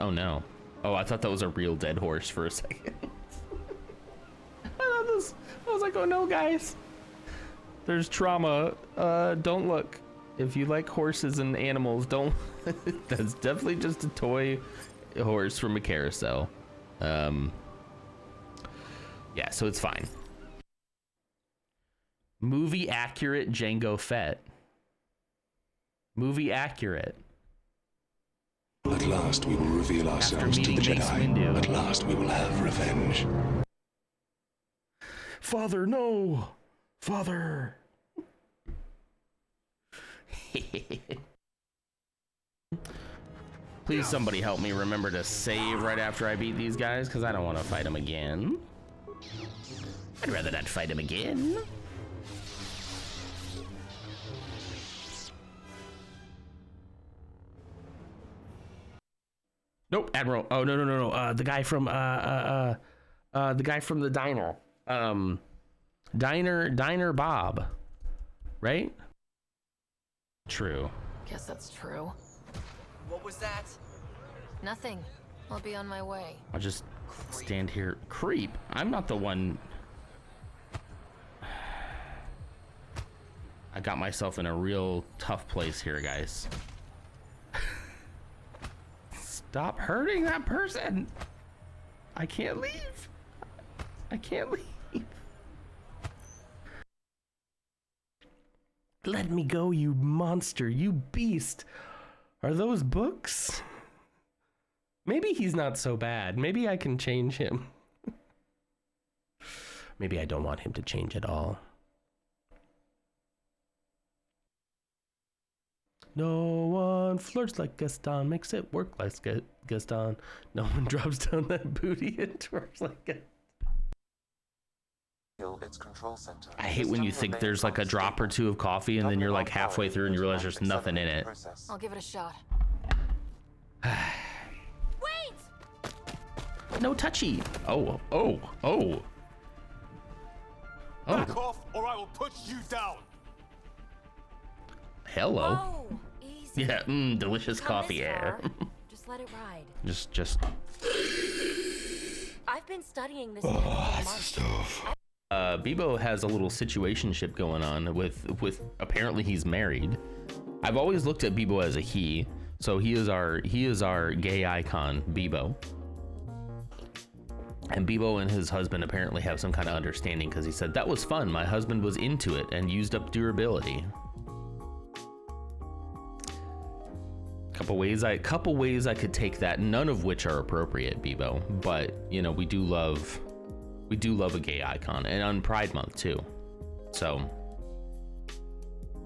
Oh no. Oh, I thought that was a real dead horse for a second. I was like, oh no, guys. There's trauma. Don't look. If you like horses and animals, don't. That's definitely just a toy horse from a carousel. Yeah, so it's fine. Movie accurate Jango Fett. Movie accurate. At last we will reveal ourselves to the Jedi. At last we will have revenge. Father, no! Father! Please somebody help me remember to save right after I beat these guys, because I don't want to fight them again. I'd rather not fight them again. Nope, Admiral. Oh, no. The guy from the diner. Diner Bob. Right? True. Guess that's true. What was that? Nothing. I'll be on my way. I'll just stand here. Creep. I'm not the one. I got myself in a real tough place here, guys. Stop hurting that person. I can't leave. I can't leave. Let me go, you monster, you beast. Are those books? Maybe he's not so bad. Maybe I can change him. Maybe I don't want him to change at all. No one flirts like Gaston, makes it work like Gaston. No one drops down that booty and twerks like it. Its control center. I hate when you think there's like a drop or two of coffee and then you're like halfway through and you realize there's nothing in it. I'll give it a shot. Wait! No touchy. Oh. Back off, or I will put you down. Hello. Oh, easy. Yeah, delicious coffee air. Just let it ride. just. I've been studying this man for months. Bebo has a little situationship going on with apparently he's married. I've always looked at Bebo as a he, so he is our gay icon, Bebo. And Bebo and his husband apparently have some kind of understanding because he said, that was fun. My husband was into it and used up durability. Couple ways I could take that, none of which are appropriate, Bebo, but you know, we do love a gay icon, and on Pride Month too. So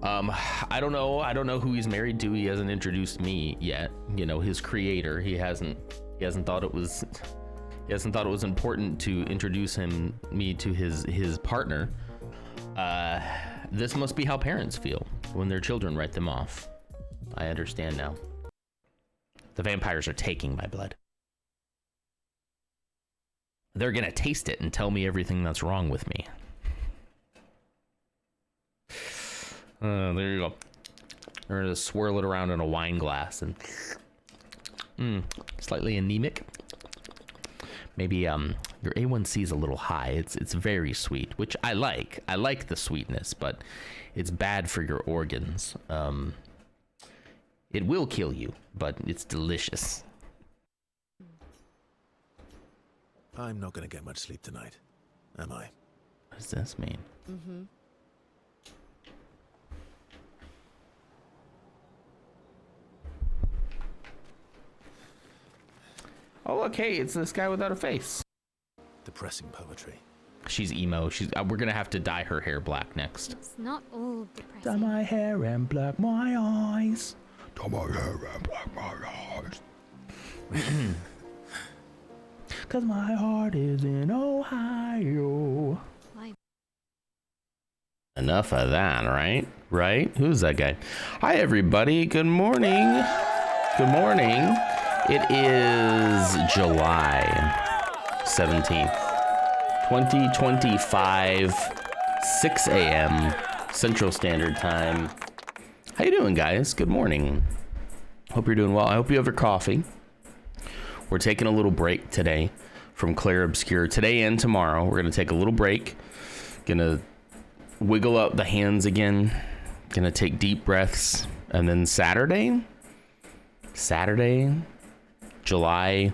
I don't know who he's married to. He hasn't introduced me yet. You know, his creator, he hasn't thought it was important to introduce me to his partner. This must be how parents feel when their children write them off. I understand now. The vampires are taking my blood. They're gonna taste it and tell me everything that's wrong with me. There you go. They're gonna swirl it around in a wine glass and slightly anemic. Maybe your A1C is a little high. It's very sweet, which I like. I like the sweetness, but it's bad for your organs. It will kill you, but it's delicious. I'm not gonna get much sleep tonight, am I? What does this mean? Mm-hmm. Oh, look, hey, it's this guy without a face. Depressing poetry. She's emo. We're gonna have to dye her hair black next. It's not all depressing. Dye my hair and black my eyes. Dye my hair and black my eyes. Cause my heart is in Ohio. Enough of that, right? Right? Who's that guy? Hi, everybody. Good morning. Good morning. It is July 17th, 2025, 6 a.m. Central Standard Time. How you doing, guys? Good morning. Hope you're doing well. I hope you have your coffee. We're taking a little break today from Clair Obscur. Today and tomorrow, we're going to take a little break. Going to wiggle out the hands again. Going to take deep breaths. And then Saturday, July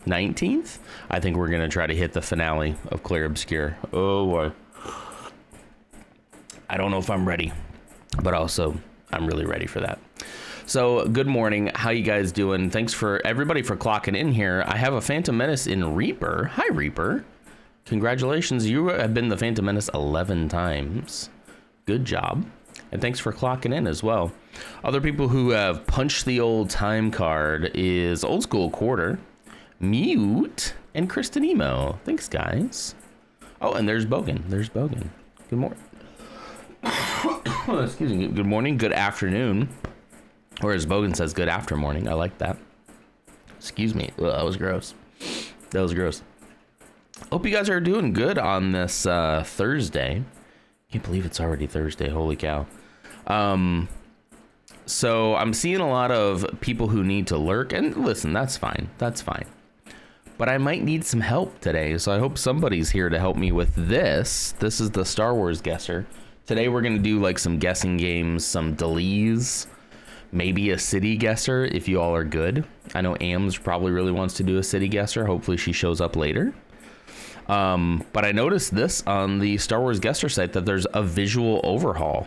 19th, I think we're going to try to hit the finale of Clair Obscur. Oh, boy. I don't know if I'm ready, but also I'm really ready for that. So good morning. How you guys doing? Thanks for everybody for clocking in here. I have a Phantom Menace in Reaper. Hi, Reaper. Congratulations. You have been the Phantom Menace 11 times. Good job. And thanks for clocking in as well. Other people who have punched the old time card is Old School Quarter, Mute, and Kristen Emo. Thanks, guys. Oh, and there's Bogan. There's Bogan. Good morning. Excuse me. Good morning. Good afternoon. Or as Bogan says, good after morning. I like that. Excuse me. Ugh, that was gross. That was gross. Hope you guys are doing good on this Thursday. Can't believe it's already Thursday. Holy cow. So I'm seeing a lot of people who need to lurk. And listen, that's fine. That's fine. But I might need some help today. So I hope somebody's here to help me with this. This is the Star Wars guesser. Today we're going to do like some guessing games, some delees. Maybe a city guesser if you all are good. I know Ams probably really wants to do a city guesser. Hopefully she shows up later. But I noticed this on the Star Wars guesser site that there's a visual overhaul.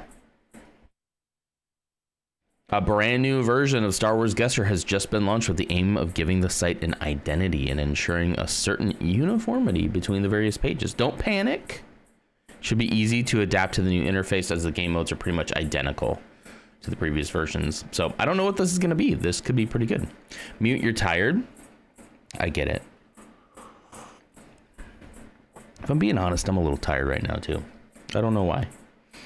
A brand new version of Star Wars Guesser has just been launched with the aim of giving the site an identity and ensuring a certain uniformity between the various pages. Don't panic. Should be easy to adapt to the new interface as the game modes are pretty much identical to the previous versions. So I don't know what this is going to be. This could be pretty good. Mute, you're tired. I get it. If I'm being honest, I'm a little tired right now too. I don't know why.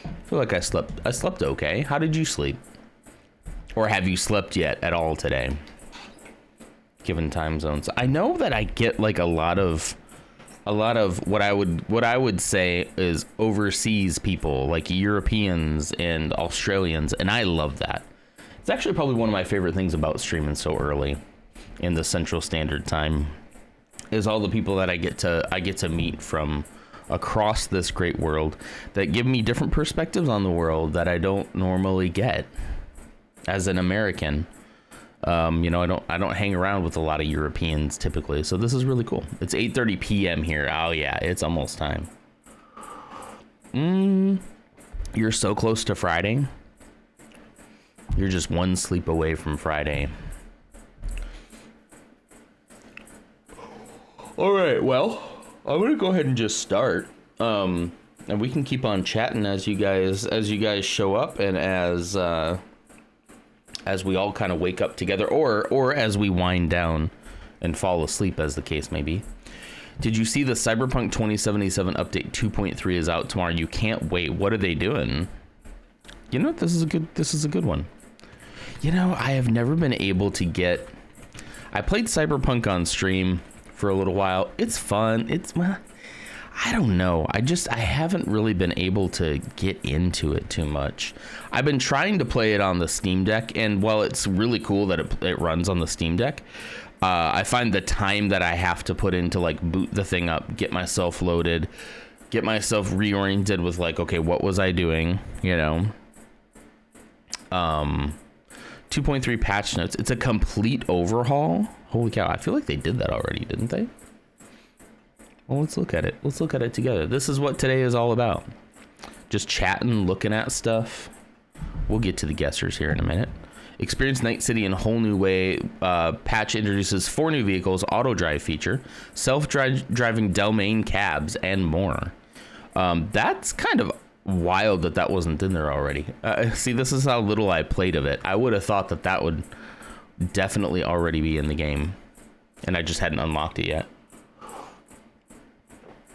I feel like I slept okay. How did you sleep? Or have you slept yet at all today? Given time zones. I know that I get like a lot of what I would say is overseas people, like Europeans and Australians, and I love that. It's actually probably one of my favorite things about streaming so early in the Central Standard Time is all the people that I get to meet from across this great world that give me different perspectives on the world that I don't normally get as an American. You know, I don't hang around with a lot of Europeans typically, so this is really cool. It's 8:30 p.m. here. Oh yeah, it's almost time. You're so close to Friday. You're just one sleep away from Friday. All right, well, I'm gonna go ahead and just start, and we can keep on chatting as you guys show up and as we all kind of wake up together, or as we wind down and fall asleep, as the case may be. Did you see the Cyberpunk 2077 update 2.3 is out tomorrow? You can't wait. What are they doing? You know what? This is a good one. You know, I have never been able to get. I played Cyberpunk on stream for a little while. It's fun. I don't know. I haven't really been able to get into it too much. I've been trying to play it on the Steam Deck, and while it's really cool that it runs on the Steam Deck, I find the time that I have to put in to like boot the thing up, get myself loaded, get myself reoriented with like, okay, what was I doing? You know, 2.3 patch notes. It's a complete overhaul. Holy cow. I feel like they did that already, didn't they? Well, let's look at it. Let's look at it together. This is what today is all about. Just chatting, looking at stuff. We'll get to the guessers here in a minute. Experience Night City in a whole new way. Patch introduces 4 new vehicles, auto drive feature, self-driving domain cabs, and more. That's kind of wild that wasn't in there already. See, this is how little I played of it. I would have thought that would definitely already be in the game, and I just hadn't unlocked it yet.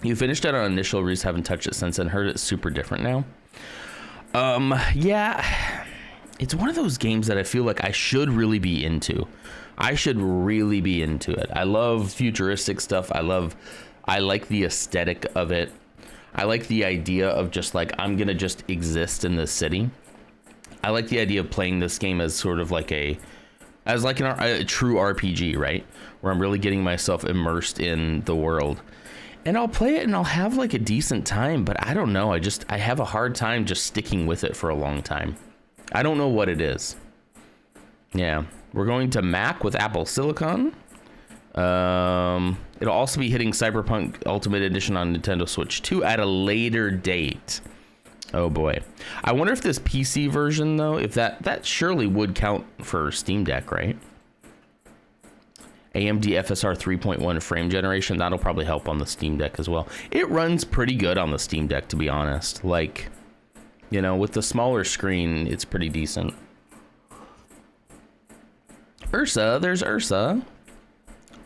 You finished it on initial release, haven't touched it since, and heard it's super different now. Yeah, it's one of those games that I feel like I should really be into. I should really be into it. I love futuristic stuff. I like the aesthetic of it. I like the idea of just like, I'm gonna just exist in this city. I like the idea of playing this game as sort of like as like a true RPG, right? Where I'm really getting myself immersed in the world. And I'll play it and I'll have like a decent time, but I don't know. I have a hard time just sticking with it for a long time. I don't know what it is. Yeah, we're going to Mac with Apple Silicon. It'll also be hitting Cyberpunk Ultimate Edition on Nintendo Switch 2 at a later date. Oh boy. I wonder if this PC version though, if that surely would count for Steam Deck, right? AMD FSR 3.1 frame generation, that'll probably help on the Steam Deck as well. It runs pretty good on the Steam Deck, to be honest. Like, you know, with the smaller screen, it's pretty decent. Ursa, there's Ursa.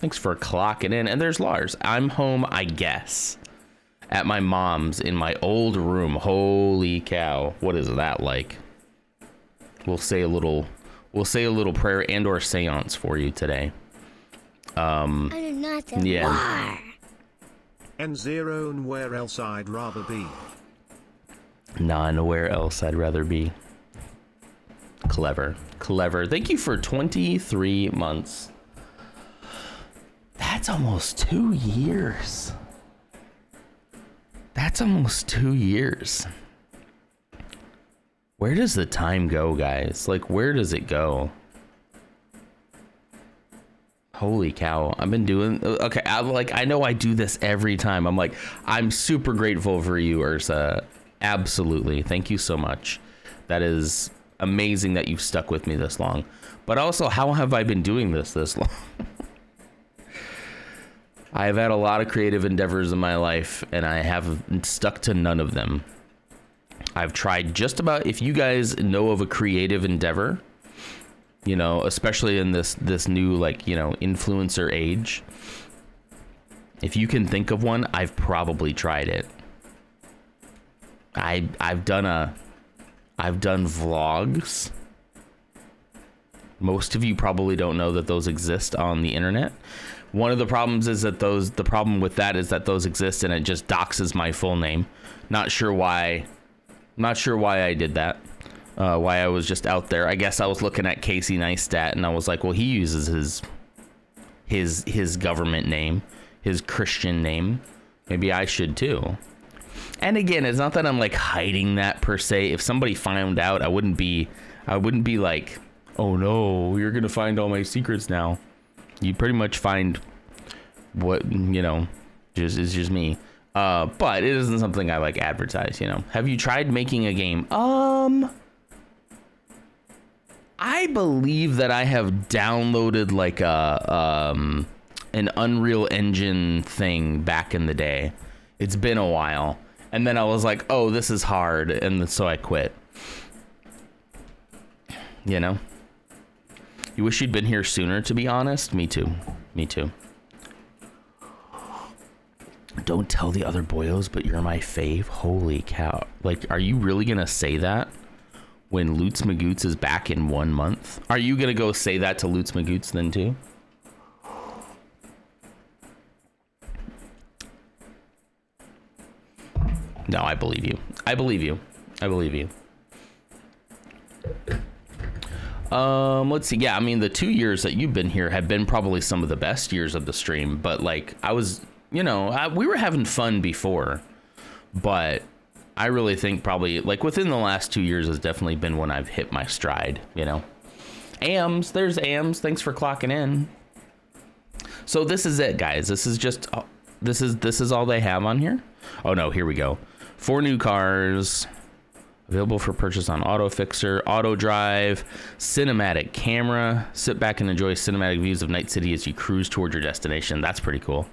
Thanks for clocking in. And there's Lars. I'm home, I guess, at my mom's in my old room. Holy cow. What is that like? We'll say a little prayer and or seance for you today. Yeah. n0, where else I'd rather be. Nowhere else I'd rather be. Clever. Thank you for 23 months. That's almost 2 years. Where does the time go, guys? Like, where does it go? Holy cow. I've been doing okay. I know I do this every time. I'm super grateful for you, Ursa. Absolutely. Thank you so much. That is amazing that you've stuck with me this long. But also, how have I been doing this long? I've had a lot of creative endeavors in my life, and I have stuck to none of them. I've tried just about, if you guys know of a creative endeavor, you know, especially in this new, like, you know, influencer age, if you can think of one, I've probably tried it. I've done vlogs. Most of you probably don't know that those exist on the internet. One of the problems is that the problem with that is that those exist and it just doxes my full name. Not sure why I did that. Why I was just out there. I guess I was looking at Casey Neistat and I was like, well, he uses his government name, his Christian name. Maybe I should too. And again, it's not that I'm like hiding that per se. If somebody found out, I wouldn't be like, oh no, you're gonna find all my secrets now. You pretty much find what, you know, is just me. But it isn't something I like advertise, you know. Have you tried making a game? I believe that I have downloaded like an Unreal Engine thing back in the day. It's been a while. And then I was like, oh, this is hard. And so I quit. You know? You wish you'd been here sooner, to be honest? Me too. Don't tell the other boyos, but you're my fave. Holy cow. Like, are you really gonna say that when Lutz Magoots is back in 1 month? Are you gonna go say that to Lutz Magoots then too? No, I believe you. Let's see. Yeah, I mean, the 2 years that you've been here have been probably some of the best years of the stream, but like I was, you know, we were having fun before, but I really think probably like within the last 2 years has definitely been when I've hit my stride, you know. There's Ams. Thanks for clocking in. So this is it, guys. This is just, this is all they have on here. Oh no, here we go. 4 new cars. Available for purchase on Auto Fixer, Auto Drive, Cinematic Camera. Sit back and enjoy cinematic views of Night City as you cruise toward your destination. That's pretty cool.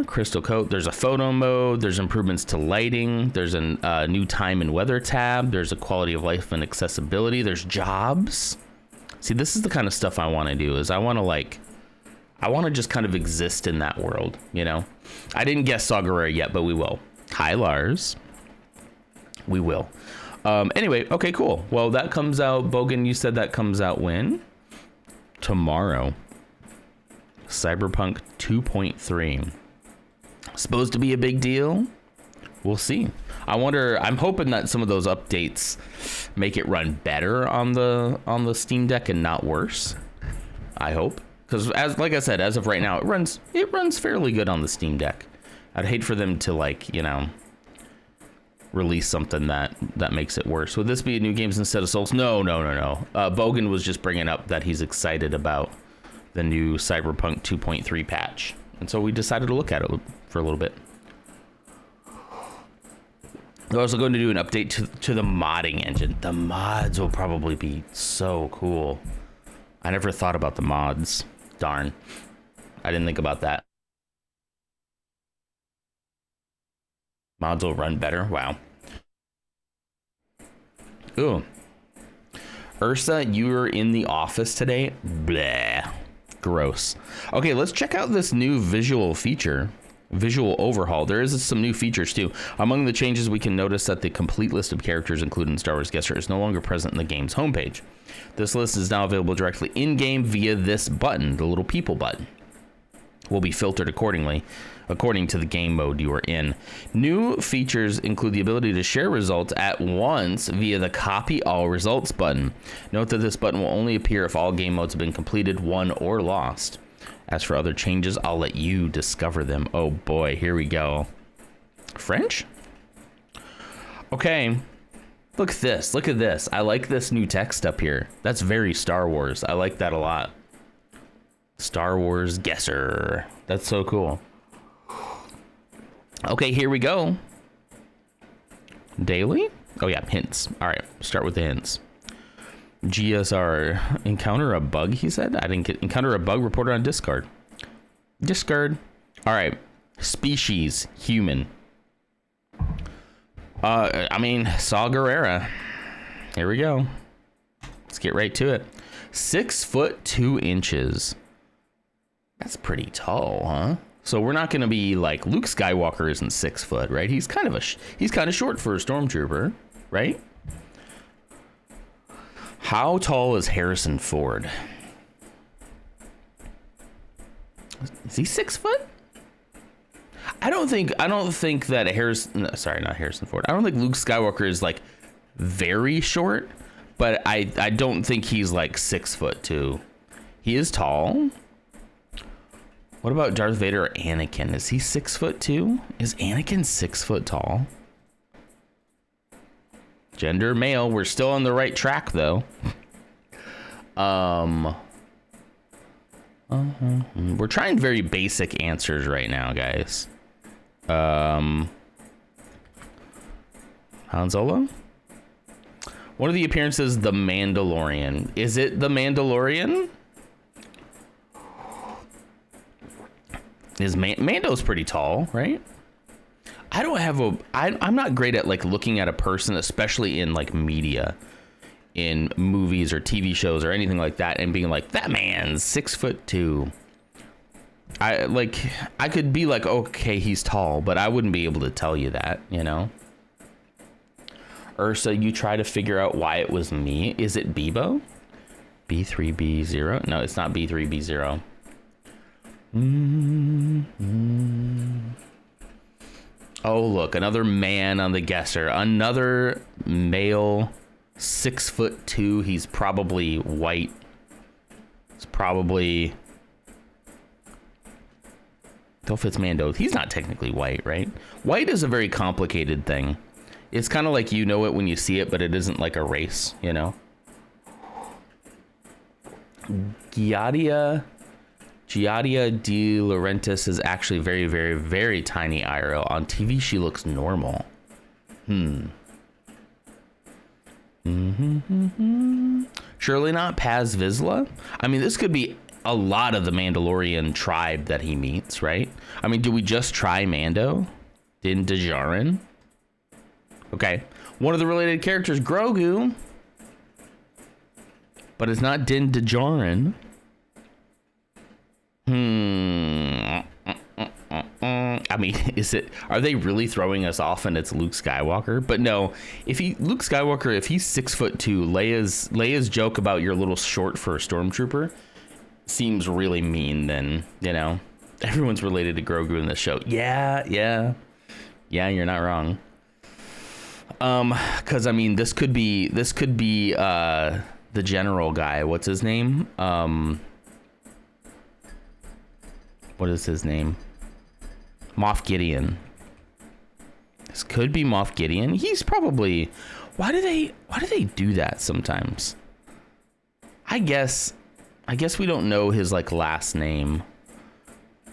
Crystal Coat. There's a photo mode. There's improvements to lighting. There's a new time and weather tab. There's a quality of life and accessibility. There's jobs. See, this is the kind of stuff I want to do. Is I want to just kind of exist in that world. You know, I didn't guess Saw Gerrera yet, but we will. Hi, Lars. We will. Anyway, okay, cool. Well, that comes out. Bogan, you said that comes out when? Tomorrow. Cyberpunk 2.3. Supposed to be a big deal? We'll see. I'm hoping that some of those updates make it run better on the Steam Deck and not worse. I hope, because like I said, as of right now, it runs fairly good on the Steam Deck. I'd hate for them to, like, you know, release something that makes it worse. Would this be new games instead of Souls? No. Bogan was just bringing up that he's excited about the new Cyberpunk 2.3 patch, and so we decided to look at it for a little bit. They're also going to do an update to the modding engine. The mods will probably be so cool. I never thought about the mods. Darn. I didn't think about that. Mods will run better. Wow. Ooh. Ursa, you're in the office today? Blah. Gross. Okay, let's check out this new visual overhaul. There is some new features too. Among the changes, we can notice that the complete list of characters included in Star Wars Guesser is no longer present in the game's homepage. This list is now available directly in-game via this button, the little people button. Will be filtered accordingly, according to the game mode you are in. New features include the ability to share results at once via the Copy All Results button. Note that this button will only appear if all game modes have been completed, won, or lost. As for other changes, I'll let you discover them. Oh boy, here we go. French? Okay. Look at this. Look at this. I like this new text up here. That's very Star Wars. I like that a lot. Star Wars Guesser. That's so cool. Okay, here we go. Daily? Oh yeah, hints. All right, start with the hints. GSR, encounter a bug, he said? I didn't get encounter a bug reported on Discord. Discord. All right, species, human. I mean, Saw Gerrera. Here we go. Let's get right to it. 6'2". That's pretty tall, huh? So we're not going to be like Luke Skywalker isn't 6 foot, right? He's kind of short for a stormtrooper, right? How tall is Harrison Ford? Is he 6 foot? I don't think that not Harrison Ford. I don't think Luke Skywalker is like very short, but I don't think he's like 6'2". He is tall. What about Darth Vader or Anakin? Is he 6'2"? Is Anakin 6 foot tall? Gender male. We're still on the right track though. We're trying very basic answers right now, guys. Han Solo? One of the appearances, The Mandalorian. Is it The Mandalorian? Mando's pretty tall, right? I'm not great at like looking at a person, especially in like media, in movies or TV shows or anything like that, and being like, that man's 6'2". I could be like, okay, he's tall, but I wouldn't be able to tell you that, you know? Ursa, you try to figure out why it was me. Is it Bebo? B3B0? No, it's not B3B0. Oh, look, another man on the guesser. Another male, 6'2". He's probably white. It's probably Don't fits Mando. He's not technically white, right? White is a very complicated thing. It's kind of like you know it when you see it, but it isn't like a race, you know? Giadia De Laurentiis is actually very, very, very tiny IRL. On TV, she looks normal. Surely not Paz Vizsla. I mean, this could be a lot of the Mandalorian tribe that he meets, right? I mean, do we just try Mando? Din Djarin? Okay. One of the related characters, Grogu. But it's not Din Djarin. I mean, are they really throwing us off and it's Luke Skywalker? But no, Luke Skywalker, if he's 6'2", Leia's joke about you're a little short for a stormtrooper seems really mean then, you know? Everyone's related to Grogu in this show. Yeah, you're not wrong. Because I mean, this could be the general guy. What's his name? What is his name? Moff Gideon. This could be Moff Gideon. He's probably. Why do they do that sometimes? I guess we don't know his like last name,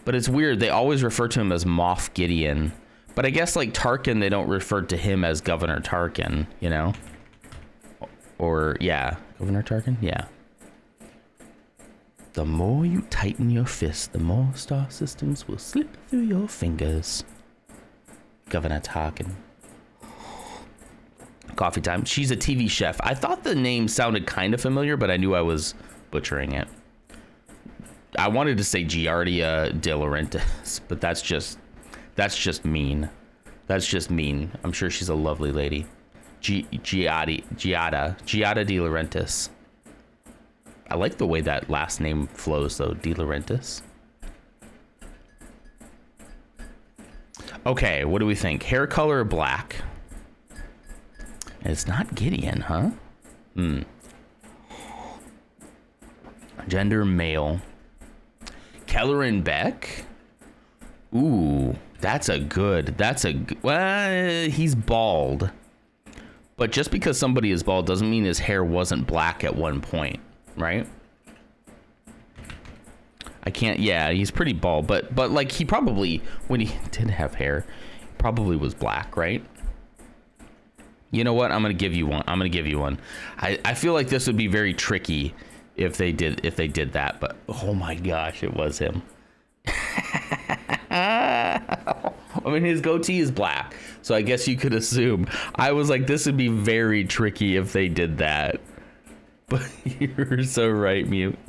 but it's weird. They always refer to him as Moff Gideon, but I guess like Tarkin, they don't refer to him as Governor Tarkin, you know? Or yeah, Governor Tarkin, yeah. The more you tighten your fist, the more star systems will slip through your fingers. Governor Tarkin. Coffee time. She's a TV chef. I thought the name sounded kind of familiar, but I knew I was butchering it. I wanted to say Giardia De Laurentiis, but that's just mean. That's just mean. I'm sure she's a lovely lady. Giada De Laurentiis. I like the way that last name flows, though. De Laurentiis. Okay, what do we think? Hair color black. It's not Gideon, huh? Gender male. Kelleran Beck. Ooh, well, he's bald. But just because somebody is bald doesn't mean his hair wasn't black at one point, right? Yeah, he's pretty bald, but like he probably, when he did have hair, probably was black, right? You know what? I'm gonna give you one. I feel like this would be very tricky if they did that, but oh my gosh, it was him. I mean, his goatee is black, so I guess you could assume. I was like, this would be very tricky if they did that. But you're so right, Mute.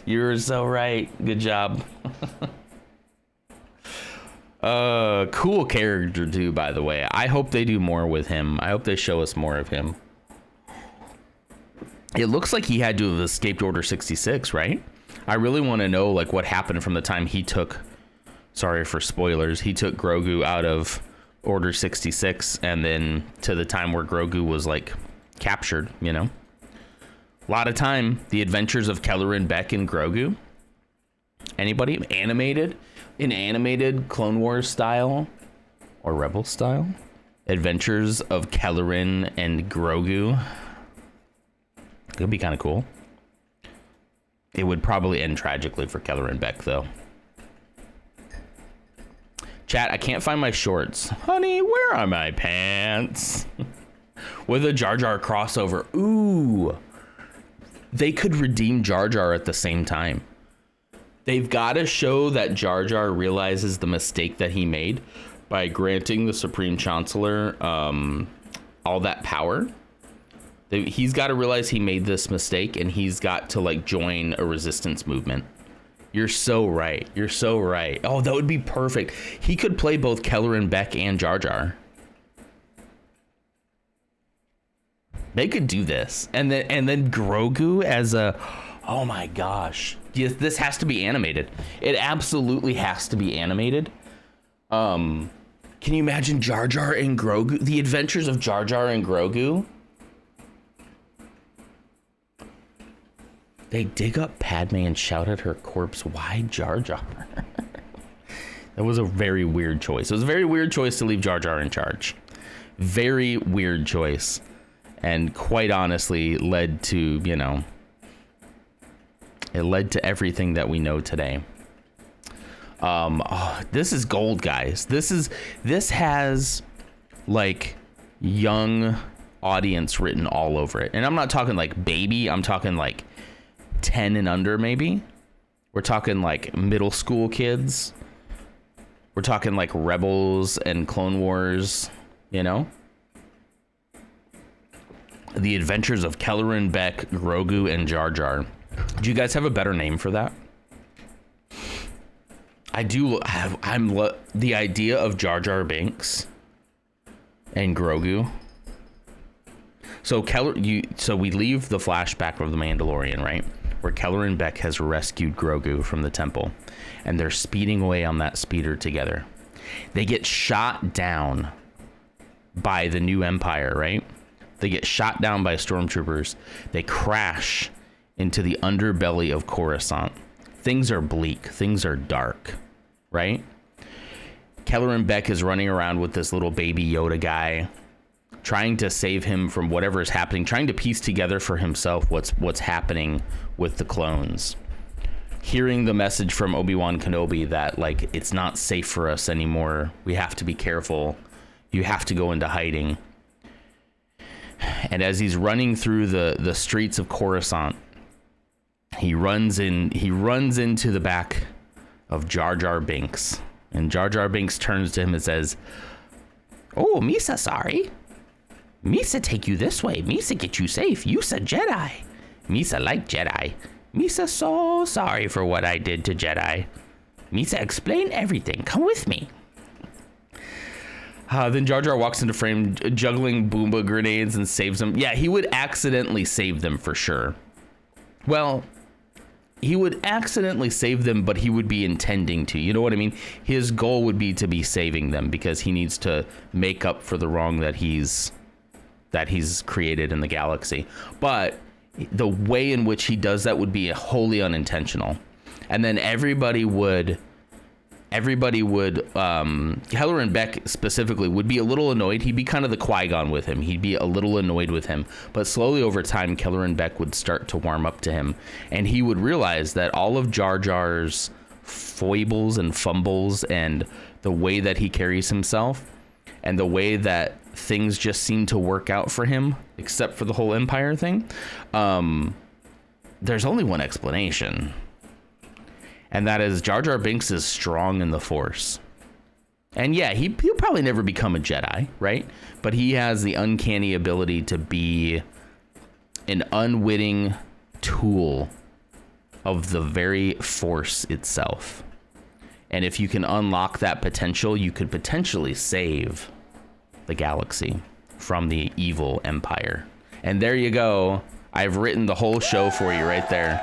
You're so right. Good job. Cool character too, by the way. I hope they do more with him. I hope they show us more of him. It looks like he had to have escaped Order 66, right? I really want to know like what happened from the time he took, sorry for spoilers, he took Grogu out of Order 66 and then to the time where Grogu was like captured, you know? A lot of time, the adventures of Kelleran Beck and Grogu. Anybody? In animated Clone Wars style or Rebel style? Adventures of Kelleran and Grogu. Could be kind of cool. It would probably end tragically for Kelleran Beck, though. Chat, I can't find my shorts. Honey, where are my pants? With a Jar Jar crossover. Ooh. They could redeem Jar Jar at the same time. They've got to show that Jar Jar realizes the mistake that he made by granting the Supreme Chancellor all that power. He's got to realize he made this mistake, and he's got to like join a resistance movement. You're so right. You're so right. Oh, that would be perfect. He could play both Kelleran Beck and Jar Jar. They could do this, and then Grogu as a. Oh my gosh! Yes, this has to be animated. It absolutely has to be animated. Can you imagine Jar Jar and Grogu? The adventures of Jar Jar and Grogu. They dig up Padme and shout at her corpse, "Why Jar Jar?" That was a very weird choice. It was a very weird choice to leave Jar Jar in charge. Very weird choice. And quite honestly, led to, you know, it led to everything that we know today. Oh, this is gold, guys. This has like young audience written all over it. And I'm not talking like baby. I'm talking like 10 and under, maybe. We're talking like middle school kids. We're talking like Rebels and Clone Wars, you know? The Adventures of Kelleran Beck, Grogu, and Jar Jar. Do you guys have a better name for that? I do have. The idea of Jar Jar Binks and Grogu. So we leave the flashback of the Mandalorian, right? Where Kelleran Beck has rescued Grogu from the temple, and they're speeding away on that speeder together. They get shot down by the new Empire, right? They get shot down by stormtroopers. They crash into the underbelly of Coruscant. Things are bleak. Things are dark, right? Kelleran Beck is running around with this little baby Yoda guy, trying to save him from whatever is happening, trying to piece together for himself what's happening with the clones. Hearing the message from Obi-Wan Kenobi that, like, it's not safe for us anymore. We have to be careful. You have to go into hiding. And as he's running through the streets of Coruscant, he runs into the back of Jar Jar Binks. And Jar Jar Binks turns to him and says, "Oh, Misa, sorry. Misa take you this way. Misa get you safe. You's a Jedi. Misa like Jedi. Misa so sorry for what I did to Jedi. Misa explain everything. Come with me." Then Jar Jar walks into frame juggling Boomba grenades and saves them. Yeah, he would accidentally save them for sure. Well, he would accidentally save them, but he would be intending to. You know what I mean? His goal would be to be saving them because he needs to make up for the wrong that he's created in the galaxy. But the way in which he does that would be wholly unintentional. And then everybody would Kelleran Beck specifically would be a little annoyed. He'd be kind of the Qui-Gon with him. He'd be a little annoyed with him, but slowly over time, Kelleran Beck would start to warm up to him, and he would realize that all of Jar Jar's foibles and fumbles and the way that he carries himself and the way that things just seem to work out for him, except for the whole Empire thing, there's only one explanation. And that is Jar Jar Binks is strong in the Force. And yeah, he'll probably never become a Jedi, right? But he has the uncanny ability to be an unwitting tool of the very Force itself. And if you can unlock that potential, you could potentially save the galaxy from the evil Empire. And there you go. I've written the whole show for you right there.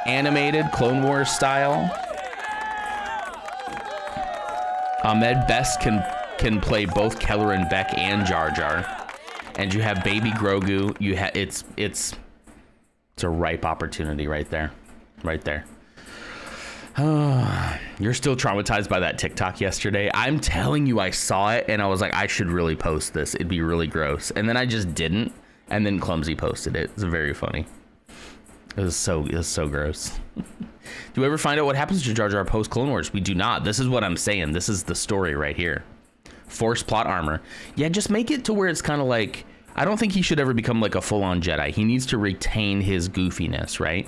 Animated Clone Wars style. Ahmed Best can play both Kelleran Beck and Jar Jar, and you have Baby Grogu. It's a ripe opportunity right there. You're still traumatized by that TikTok yesterday. I'm telling you, I saw it and I was like, I should really post this. It'd be really gross, and then I just didn't. And then Clumsy posted it. It's very funny. It was so gross. Do we ever find out what happens to Jar Jar post Clone Wars? We do not. This is what I'm saying. This is the story right here. Force plot armor. Yeah, just make it to where it's kind of like, I don't think he should ever become like a full-on Jedi. He needs to retain his goofiness, right?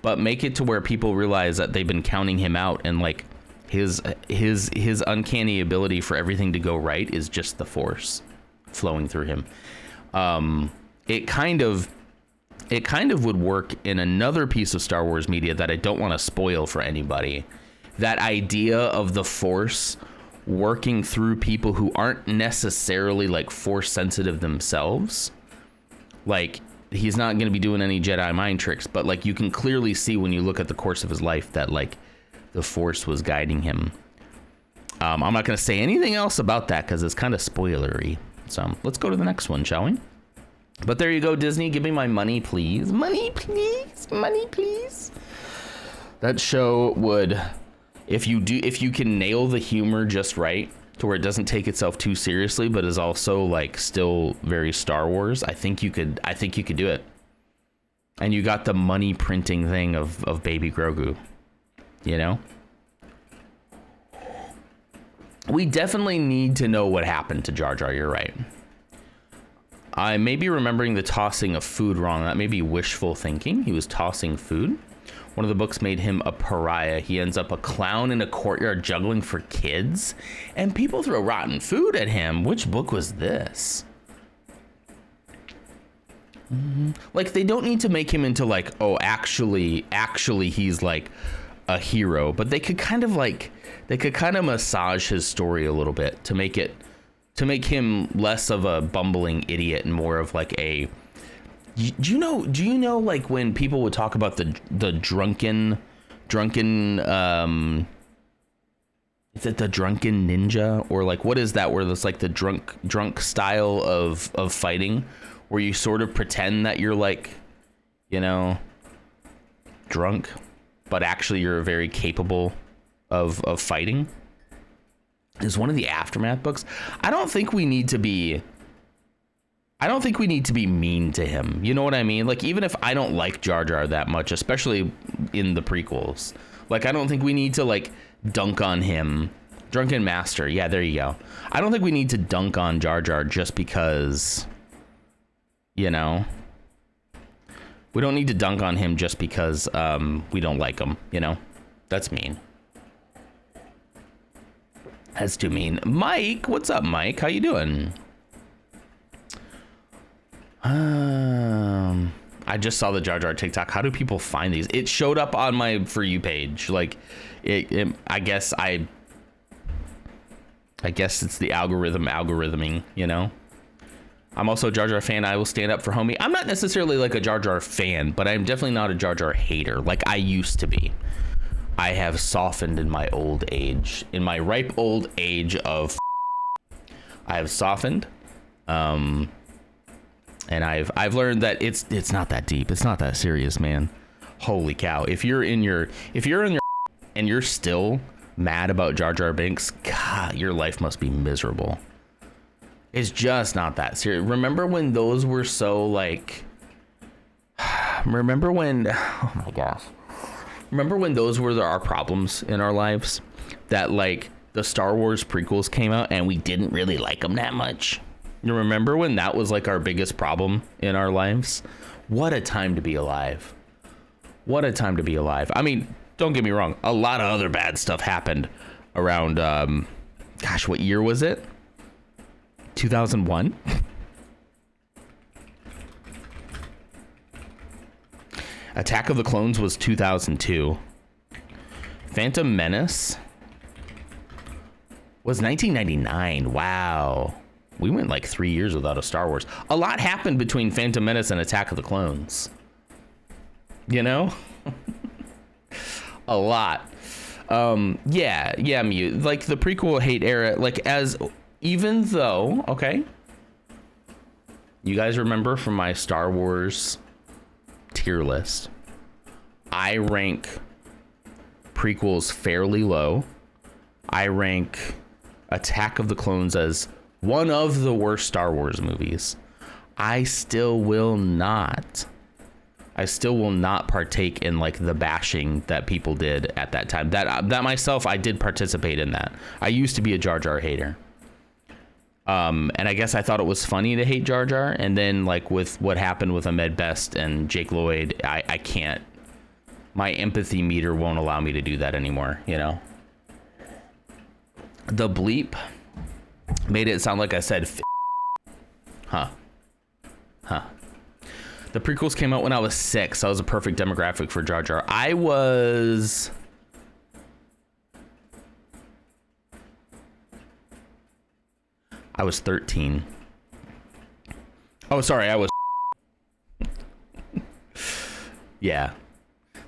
But make it to where people realize that they've been counting him out, and like his uncanny ability for everything to go right is just the Force flowing through him. It kind of would work in another piece of Star Wars media that I don't want to spoil for anybody. That idea of the Force working through people who aren't necessarily like Force sensitive themselves. Like, he's not going to be doing any Jedi mind tricks, but like you can clearly see when you look at the course of his life that like the Force was guiding him. I'm not going to say anything else about that because it's kind of spoilery. So let's go to the next one, shall we? But there you go, Disney. Give me my money, please. Money, please. Money, please. That show would, if you can nail the humor just right to where it doesn't take itself too seriously, but is also like still very Star Wars, I think you could do it. And you got the money printing thing of Baby Grogu, you know? We definitely need to know what happened to Jar Jar. You're right. I may be remembering the tossing of food wrong. That may be wishful thinking. He was tossing food. One of the books made him a pariah. He ends up a clown in a courtyard juggling for kids, and people throw rotten food at him. Which book was this? Like, they don't need to make him into like, oh, actually he's like a hero, but they could kind of massage his story a little bit to make him less of a bumbling idiot and more of like a, do you know like when people would talk about the drunken is it the drunken ninja, or like what is that? Where it's like the drunk style of fighting, where you sort of pretend that you're like, you know, drunk, but actually you're very capable of fighting. Is one of the Aftermath books. I don't think we need to be mean to him. You know what I mean? Like, even if I don't like Jar Jar that much, especially in the prequels, like, I don't think we need to like dunk on him. Drunken Master. Yeah, there you go. I don't think we need to dunk on Jar Jar just because, you know, we don't need to dunk on him just because we don't like him, you know? That's mean. That's too mean. Mike, what's up, Mike? How you doing? I just saw the Jar Jar TikTok. How do people find these? It showed up on my For You page. Like, I guess it's the algorithming, you know? I'm also a Jar Jar fan. I will stand up for homie. I'm not necessarily like a Jar Jar fan, but I'm definitely not a Jar Jar hater like I used to be. I have softened in my old age, in my ripe old age of I have softened. And I've learned that it's not that deep. It's not that serious, man. Holy cow. If you're in your and you're still mad about Jar Jar Binks, God, your life must be miserable. It's just not that serious. Remember when those were so like, remember when, oh my gosh. Remember when those were our problems in our lives? That like the Star Wars prequels came out and we didn't really like them that much. You remember when that was like our biggest problem in our lives? What a time to be alive. What a time to be alive. I mean, don't get me wrong. A lot of other bad stuff happened around, gosh, what year was it? 2001? Attack of the Clones was 2002. Phantom Menace was 1999. Wow. We went like 3 years without a Star Wars. A lot happened between Phantom Menace and Attack of the Clones. You know? A lot. Yeah, Mute. Like the prequel hate era, like even though, okay. You guys remember from my Star Wars tier list, I rank prequels fairly low. I rank Attack of the Clones as one of the worst Star Wars movies. I still will not partake in like the bashing that people did at that time. That myself, I did participate in that. I used to be a Jar Jar hater. And I guess I thought it was funny to hate Jar Jar, and then like with what happened with Ahmed Best and Jake Lloyd, I can't. My empathy meter won't allow me to do that anymore, you know. The bleep made it sound like I said Huh. The prequels came out when I was 6. So I was a perfect demographic for Jar Jar. I was I was 13. Oh, sorry, I was. Yeah.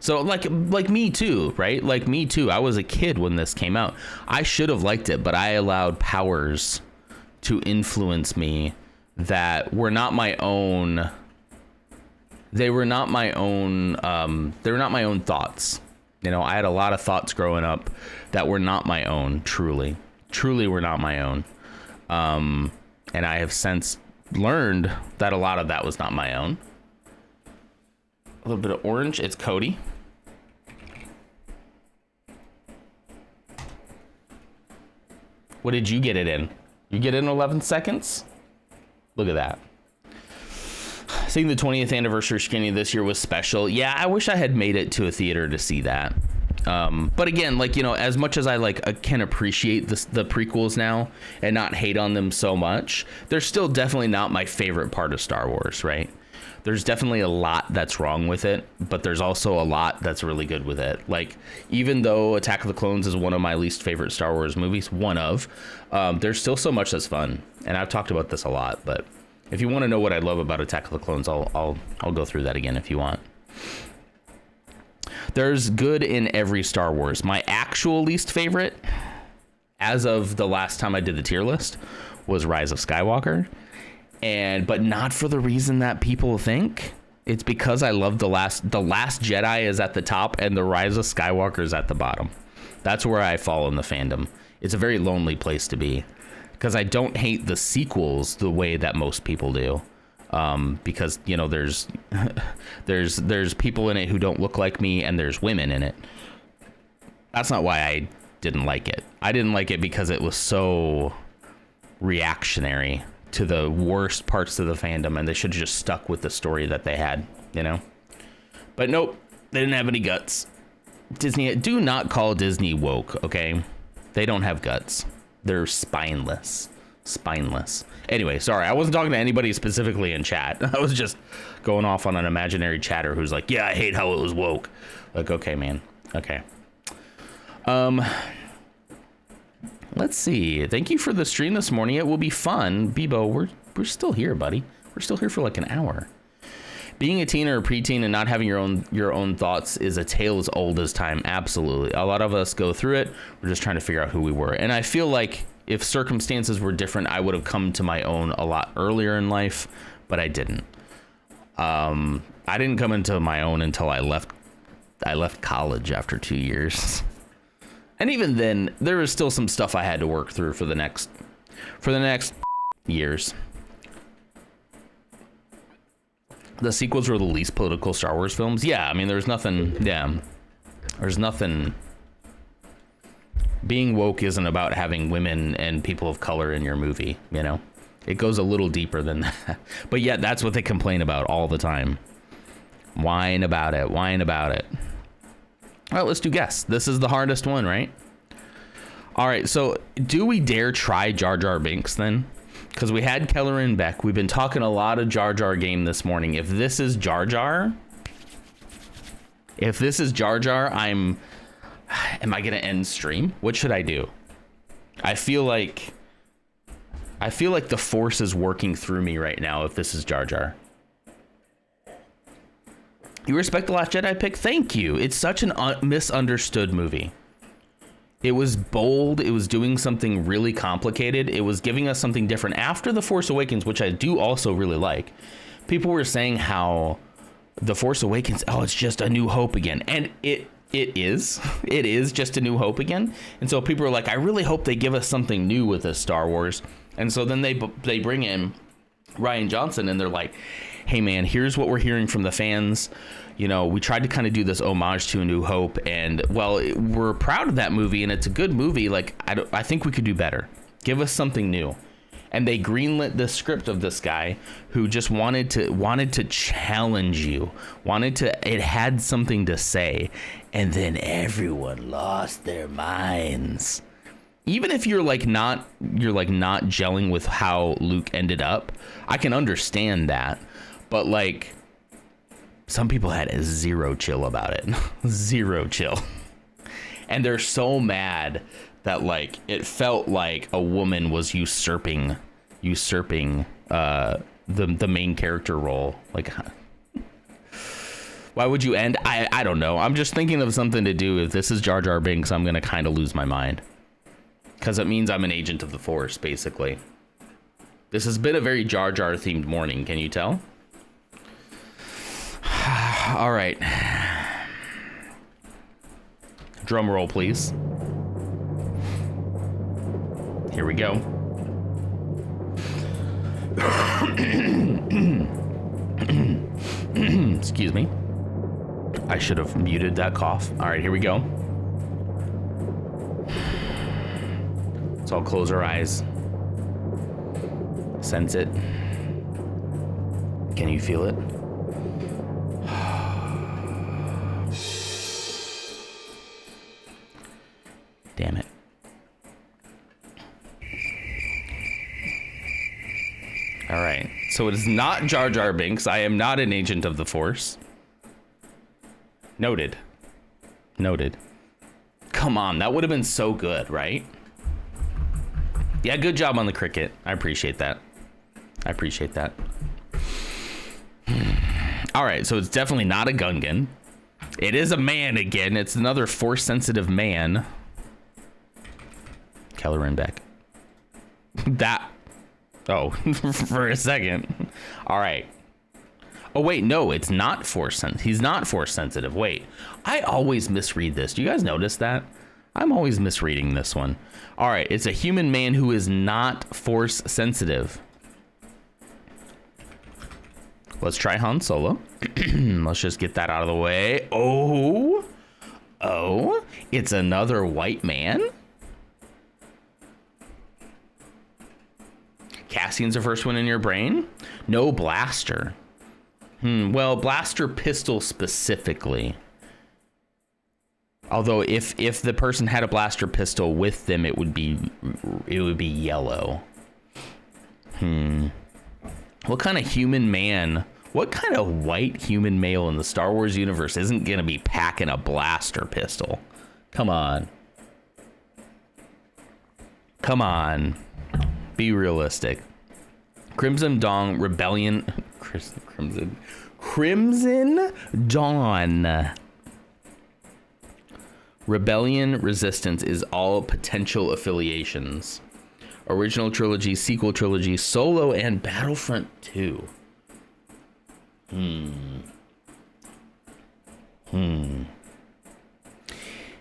So like me too, right? Like me too. I was a kid when this came out. I should have liked it, but I allowed powers to influence me that were not my own. They were not my own. They were not my own thoughts. You know, I had a lot of thoughts growing up that were not my own. Truly were not my own. And I have since learned that a lot of that was not my own. A little bit of orange. It's Cody. What did you get it in? You get it in 11 seconds? Look at that. Seeing the 20th anniversary screening this year was special. Yeah, I wish I had made it to a theater to see that. But again, like, you know, as much as I can appreciate the prequels now and not hate on them so much, they're still definitely not my favorite part of Star Wars, right? There's definitely a lot that's wrong with it, but there's also a lot that's really good with it. Like, even though Attack of the Clones is one of my least favorite Star Wars movies, there's still so much that's fun. And I've talked about this a lot, but if you want to know what I love about Attack of the Clones, I'll go through that again if you want. There's good in every Star Wars. My actual least favorite, as of the last time I did the tier list, was Rise of Skywalker. But not for the reason that people think. It's because I love the Last Jedi is at the top and the Rise of Skywalker is at the bottom. That's where I fall in the fandom. It's a very lonely place to be, because I don't hate the sequels the way that most people do. Because, you know, there's people in it who don't look like me, and there's women in it. That's not why I didn't like it. I didn't like it because it was so reactionary to the worst parts of the fandom, and they should have just stuck with the story that they had, you know? But nope, they didn't have any guts. Disney, do not call Disney woke, okay? They don't have guts. They're spineless. Anyway, sorry, I wasn't talking to anybody specifically in chat. I was just going off on an imaginary chatter who's like, yeah, I hate how it was woke. Like, okay, man. Okay. Let's see. Thank you for the stream this morning. It will be fun. Bebo, we're still here, buddy. We're still here for like an hour. Being a teen or a preteen and not having your own thoughts is a tale as old as time. Absolutely. A lot of us go through it. We're just trying to figure out who we were. And I feel like if circumstances were different, I would have come to my own a lot earlier in life, but I didn't. I didn't come into my own until I left college after 2 years. And even then, there was still some stuff I had to work through for the next years. The sequels were the least political Star Wars films. Yeah, I mean, there's nothing. Being woke isn't about having women and people of color in your movie, you know? It goes a little deeper than that. But yet, that's what they complain about all the time. Whine about it. All right, let's do guess. This is the hardest one, right? All right, so do we dare try Jar Jar Binks then? Because we had Keller and Beck. We've been talking a lot of Jar Jar game this morning. If this is Jar Jar, am I gonna end stream? What should I do? I feel like the Force is working through me right now if this is Jar Jar. You respect The Last Jedi pick? Thank you. It's such an misunderstood movie. It was bold. It was doing something really complicated. It was giving us something different after The Force Awakens, which I do also really like. People were saying how The Force Awakens, it's just A New Hope again. And it is. It is just A New Hope again. And so people are like, I really hope they give us something new with this Star Wars. And so then they bring in Rian Johnson, and they're like, hey man, here's what we're hearing from the fans. You know, we tried to kind of do this homage to A New Hope, and well, we're proud of that movie, and it's a good movie. Like, I think we could do better. Give us something new. And they greenlit the script of this guy who just wanted to challenge you. It had something to say, and then everyone lost their minds. Even if you're not gelling with how Luke ended up, I can understand that. But like, some people had a zero chill about it. Zero chill. And they're so mad that like it felt like a woman was usurping the main character role. Like, why would you end? I don't know. I'm just thinking of something to do. If this is Jar Jar Binks, I'm gonna kind of lose my mind, because it means I'm an agent of the Force, basically. This has been a very Jar Jar themed morning. Can you tell? All right. Drum roll, please. Here we go. Excuse me. I should have muted that cough. All right, here we go. Let's all close our eyes. Sense it. Can you feel it? Damn it. All right. So it is not Jar Jar Binks. I am not an agent of the Force. Noted. Come on. That would have been so good, right? Yeah, good job on the cricket. I appreciate that. All right. So it's definitely not a Gungan. It is a man again. It's another Force-sensitive man. Kelleran Beck. That. Oh, for a second. All right. Oh, wait, no, it's not force sensitive. He's not force sensitive. Wait, I always misread this. Do you guys notice that? I'm always misreading this one. All right, it's a human man who is not force sensitive. Let's try Han Solo. Let's just get that out of the way. Oh, it's another white man. Cassian's the first one in your brain. No blaster. Well, blaster pistol specifically. Although if the person had a blaster pistol with them, it would be yellow. What kind of human man? What kind of white human male in the Star Wars universe isn't gonna be packing a blaster pistol? Come on. Come on. Be realistic. Crimson Dawn Rebellion. Crimson Dawn. Rebellion Resistance is all potential affiliations. Original trilogy, sequel trilogy, Solo, and Battlefront 2.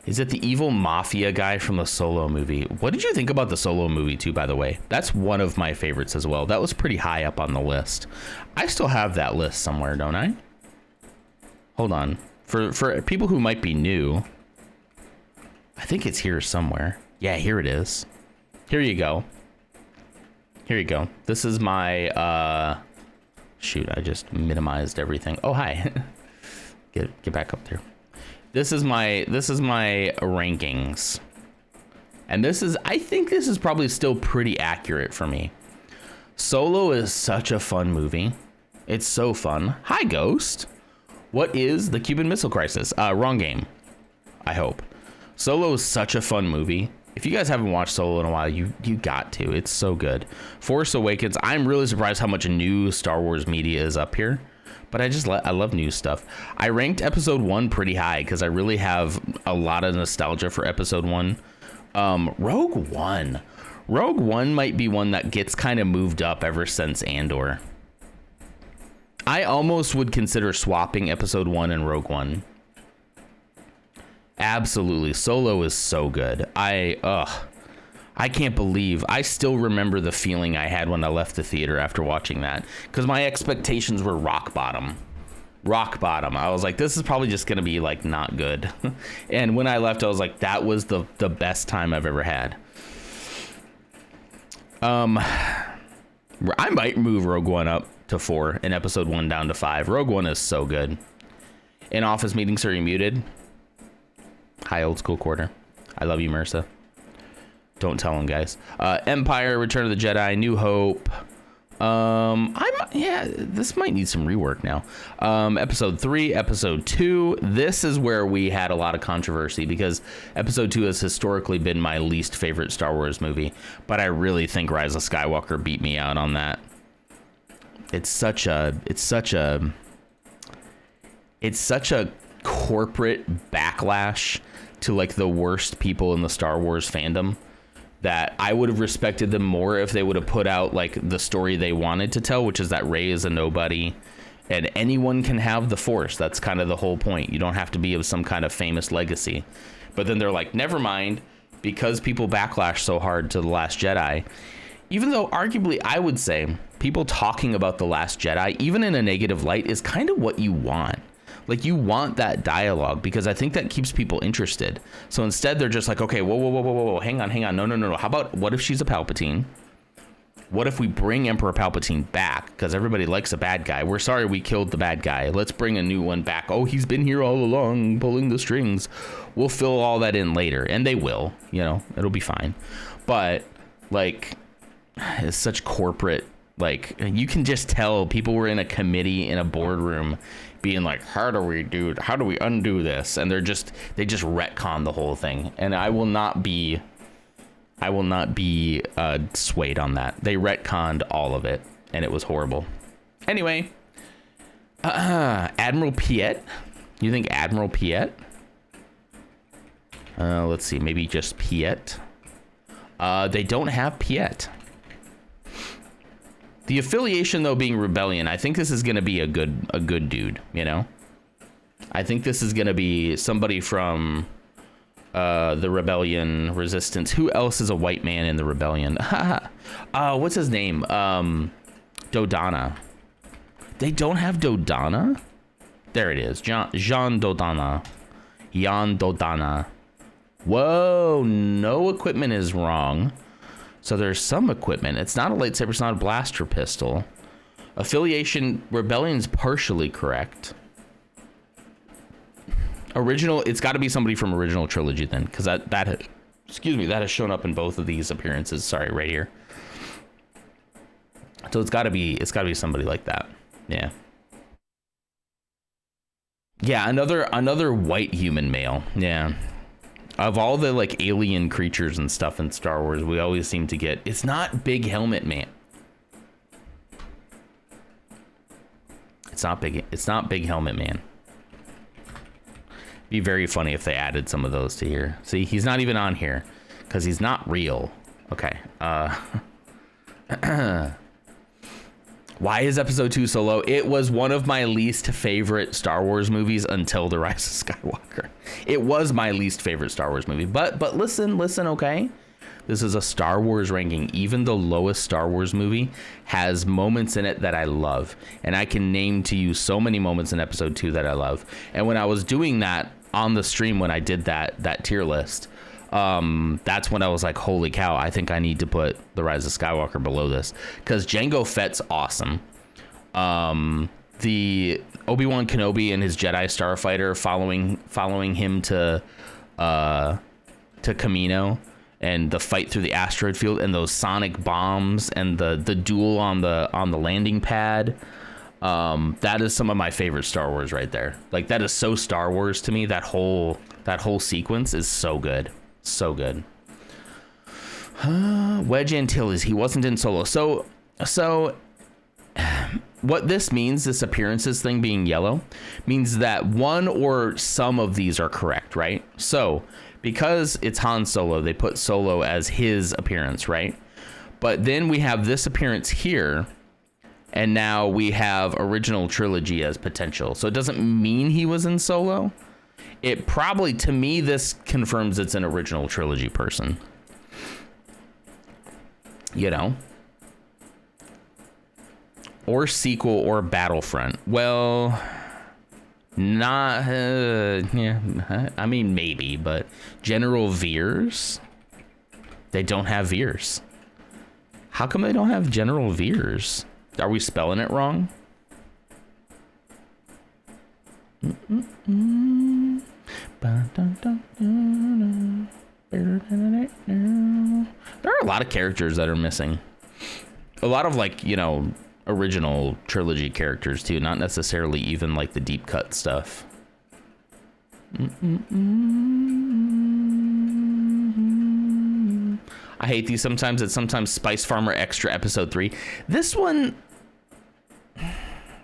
Is it the evil mafia guy from the Solo movie? What did you think about the Solo movie too, by the way? That's one of my favorites as well. That was pretty high up on the list. I still have that list somewhere, don't I? Hold on. For people who might be new, I think it's here somewhere. Yeah, here it is. Here you go. Here you go. This is my shoot, I just minimized everything. Oh, hi. Get back up there. This is my rankings. And I think this is probably still pretty accurate for me. Solo is such a fun movie. It's so fun. Hi, Ghost. What is the Cuban Missile Crisis? Wrong game. I hope. Solo is such a fun movie. If you guys haven't watched Solo in a while, you got to. It's so good. Force Awakens. I'm really surprised how much new Star Wars media is up here. But I love new stuff. I ranked episode 1 pretty high because I really have a lot of nostalgia for episode 1. Rogue One. Rogue One might be one that gets kind of moved up ever since Andor. I almost would consider swapping episode 1 and Rogue One. Absolutely. Solo is so good. I can't believe I still remember the feeling I had when I left the theater after watching that, because my expectations were rock bottom. I was like, this is probably just going to be like not good. And when I left, I was like, that was the best time I've ever had. I might move Rogue One up to 4 and episode 1 down to 5. Rogue One is so good. In office meetings, are you muted? Hi, old school quarter. I love you, Mersa. Don't tell him, guys. Empire, Return of the Jedi, New Hope. This might need some rework now. Episode 3, episode 2. This is where we had a lot of controversy because episode 2 has historically been my least favorite Star Wars movie, but I really think Rise of Skywalker beat me out on that. It's such a corporate backlash to like the worst people in the Star Wars fandom that I would have respected them more if they would have put out like the story they wanted to tell, which is that Rey is a nobody and anyone can have the Force. That's kind of the whole point. You don't have to be of some kind of famous legacy. But then they're like, never mind, because people backlash so hard to The Last Jedi. Even though arguably I would say people talking about The Last Jedi, even in a negative light, is kind of what you want. Like, you want that dialogue because I think that keeps people interested. So instead, they're just like, okay, whoa, hang on. No. How about, what if she's a Palpatine? What if we bring Emperor Palpatine back? Because everybody likes a bad guy. We're sorry we killed the bad guy. Let's bring a new one back. Oh, he's been here all along, pulling the strings. We'll fill all that in later. And they will, it'll be fine. But, like, it's such corporate, like, you can just tell people were in a committee in a boardroom being like, how do we undo this? And they just retcon the whole thing. And I will not be swayed on that. They retconned all of it and it was horrible. Anyway, Admiral Piet. You think Admiral Piet? Let's see, maybe just Piet. They don't have Piet. The affiliation, though, being Rebellion, I think this is going to be a good dude, you know? I think this is going to be somebody from the Rebellion Resistance. Who else is a white man in the Rebellion? What's his name? Dodonna. They don't have Dodonna? There it is. Jean Dodonna. Jan Dodonna. Whoa, no equipment is wrong. So there's some equipment. It's not a lightsaber, it's not a blaster pistol. Affiliation, Rebellion's partially correct. Original, it's got to be somebody from original trilogy then, because that has shown up in both of these appearances. Sorry, right here. So it's got to be somebody like that. Yeah. Yeah, another white human male. Yeah. Of all the like alien creatures and stuff in Star Wars, we always seem to get, it's not Big Helmet Man. It's not Big Helmet Man. Be very funny if they added some of those to here. See, he's not even on here because he's not real. Okay. Why is episode 2 so low? It was one of my least favorite Star Wars movies until The Rise of Skywalker. It was my least favorite Star Wars movie. But listen, okay? This is a Star Wars ranking. Even the lowest Star Wars movie has moments in it that I love. And I can name to you so many moments in episode 2 that I love. And when I was doing that on the stream, when I did that tier list, that's when I was like, holy cow, I think I need to put The Rise of Skywalker below this, because Jango Fett's awesome. The Obi-Wan Kenobi and his Jedi Starfighter following him to Kamino, and the fight through the asteroid field, and those sonic bombs, and the duel on the landing pad. That is some of my favorite Star Wars right there. Like, that is so Star Wars to me. That whole sequence is so good. So good. Wedge Antilles, he wasn't in Solo. So what this means, this appearances thing being yellow, means that one or some of these are correct, right? So because it's Han Solo, they put Solo as his appearance, right? But then we have this appearance here, and now we have original trilogy as potential. So it doesn't mean he was in Solo. It probably, to me, this confirms it's an original trilogy person. You know? Or sequel or Battlefront. Well, not, yeah, I mean, maybe, but General Veers? They don't have Veers. How come they don't have General Veers? Are we spelling it wrong? There are a lot of characters that are missing. A lot of, like, you know, original trilogy characters too, not necessarily even like the deep cut stuff. I hate these sometimes. It's sometimes Spice Farmer Extra episode 3. This one,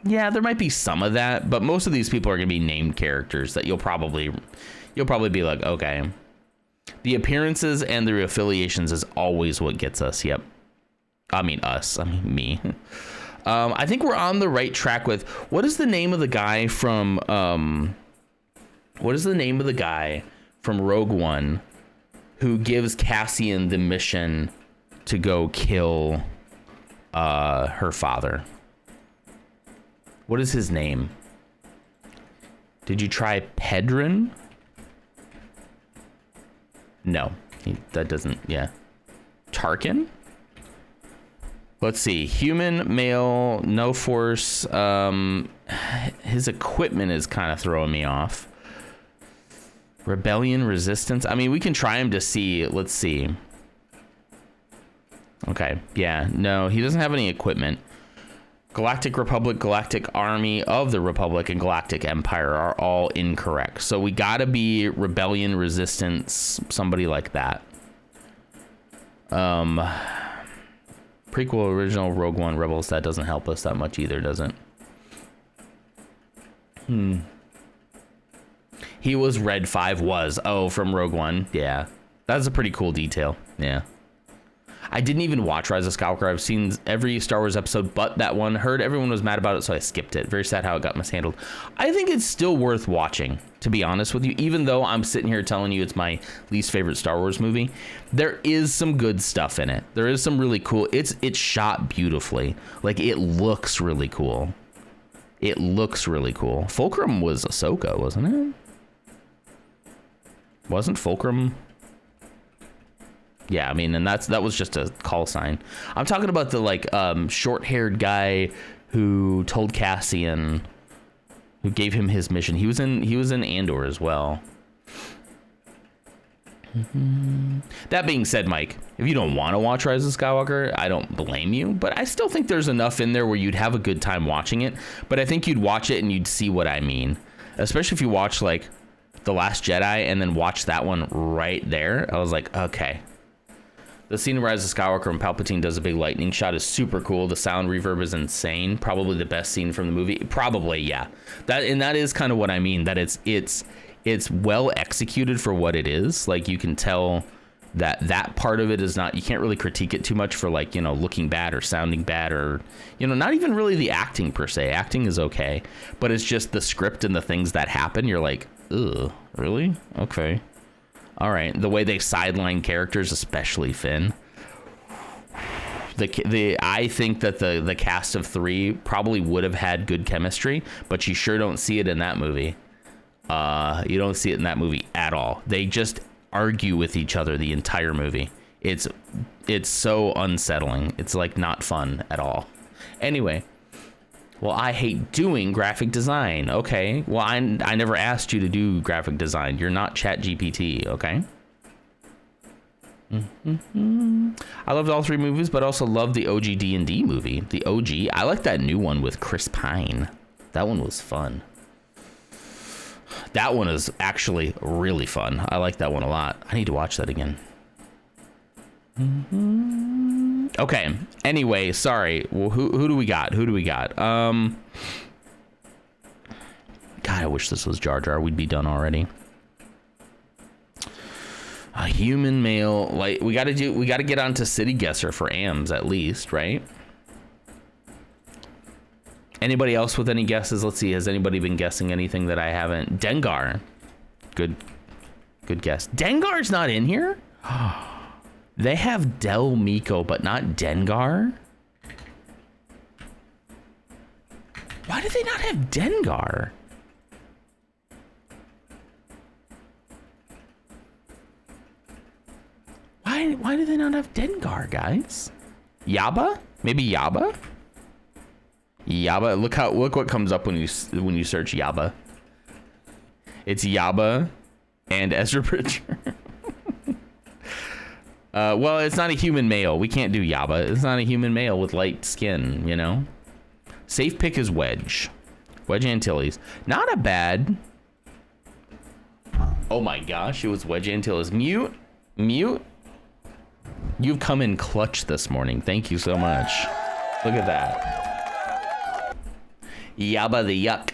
yeah, there might be some of that, but most of these people are gonna be named characters that you'll probably be like, okay. The appearances and the affiliations is always what gets us. Yep. I mean me. I think we're on the right track with, what is the name of the guy from Rogue One who gives Cassian the mission to go kill her father? What is his name? Did you try Pedrin? No, that doesn't, yeah. Tarkin? Let's see, human, male, no force. His equipment is kind of throwing me off. Rebellion, resistance. I mean, we can try him to see. Let's see. Okay, yeah, no, he doesn't have any equipment. Galactic Republic, Galactic Army of the Republic, and Galactic Empire are all incorrect. So we gotta be Rebellion, Resistance, somebody like that. Prequel, original, Rogue One, Rebels, that doesn't help us that much either, does it? He was Red 5 was. Oh, from Rogue One. Yeah. That's a pretty cool detail. Yeah. I didn't even watch Rise of Skywalker. I've seen every Star Wars episode but that one. Heard everyone was mad about it, so I skipped it. Very sad how it got mishandled. I think it's still worth watching, to be honest with you, even though I'm sitting here telling you it's my least favorite Star Wars movie. There is some good stuff in it. There is some really cool. It's shot beautifully. Like, it looks really cool. It looks really cool. Fulcrum was Ahsoka, wasn't it? Wasn't Fulcrum? Yeah, I mean, and that was just a call sign. I'm talking about the like short-haired guy who told Cassian, who gave him his mission. He was in Andor as well. That being said, Mike, if you don't want to watch Rise of Skywalker, I don't blame you, but I still think there's enough in there where you'd have a good time watching it. But I think you'd watch it and you'd see what I mean, especially if you watch like The Last Jedi and then watch that one right there. I was like, okay. The scene in Rise of Skywalker when Palpatine does a big lightning shot is super cool. The sound reverb is insane. Probably the best scene from the movie. Probably, yeah. That is kind of what I mean. That it's well executed for what it is. Like, you can tell that part of it is not. You can't really critique it too much for, like, you know, looking bad or sounding bad or, you know, not even really the acting per se. Acting is okay, but it's just the script and the things that happen. You're like, ugh, really? Okay. All right, the way they sideline characters, especially Finn. I think that the cast of 3 probably would have had good chemistry, but you sure don't see it in that movie. You don't see it in that movie at all. They just argue with each other the entire movie. It's so unsettling. It's like not fun at all. Anyway. Well, I hate doing graphic design. Okay. Well, I never asked you to do graphic design. You're not ChatGPT, okay? I loved all 3 movies, but also loved the OG D&D movie. The OG. I like that new one with Chris Pine. That one was fun. That one is actually really fun. I like that one a lot. I need to watch that again. Okay. Anyway, sorry. Well, who do we got? God, I wish this was Jar Jar. We'd be done already. A human male. Like, we got to get onto City Guesser for AMs at least, right? Anybody else with any guesses? Let's see. Has anybody been guessing anything that I haven't? Dengar. Good guess. Dengar's not in here? They have Del Miko, but not Dengar? Why do they not have Dengar? Why do they not have Dengar, guys? Yaba? Maybe Yaba? Yaba. Look what comes up when you search Yaba. It's Yaba and Ezra Bridger. Well, it's not a human male. We can't do Yaba. It's not a human male with light skin, you know? Safe pick is Wedge. Wedge Antilles. Not a bad. Oh my gosh, it was Wedge Antilles. Mute. You've come in clutch this morning. Thank you so much. Look at that. Yabba the Yuck.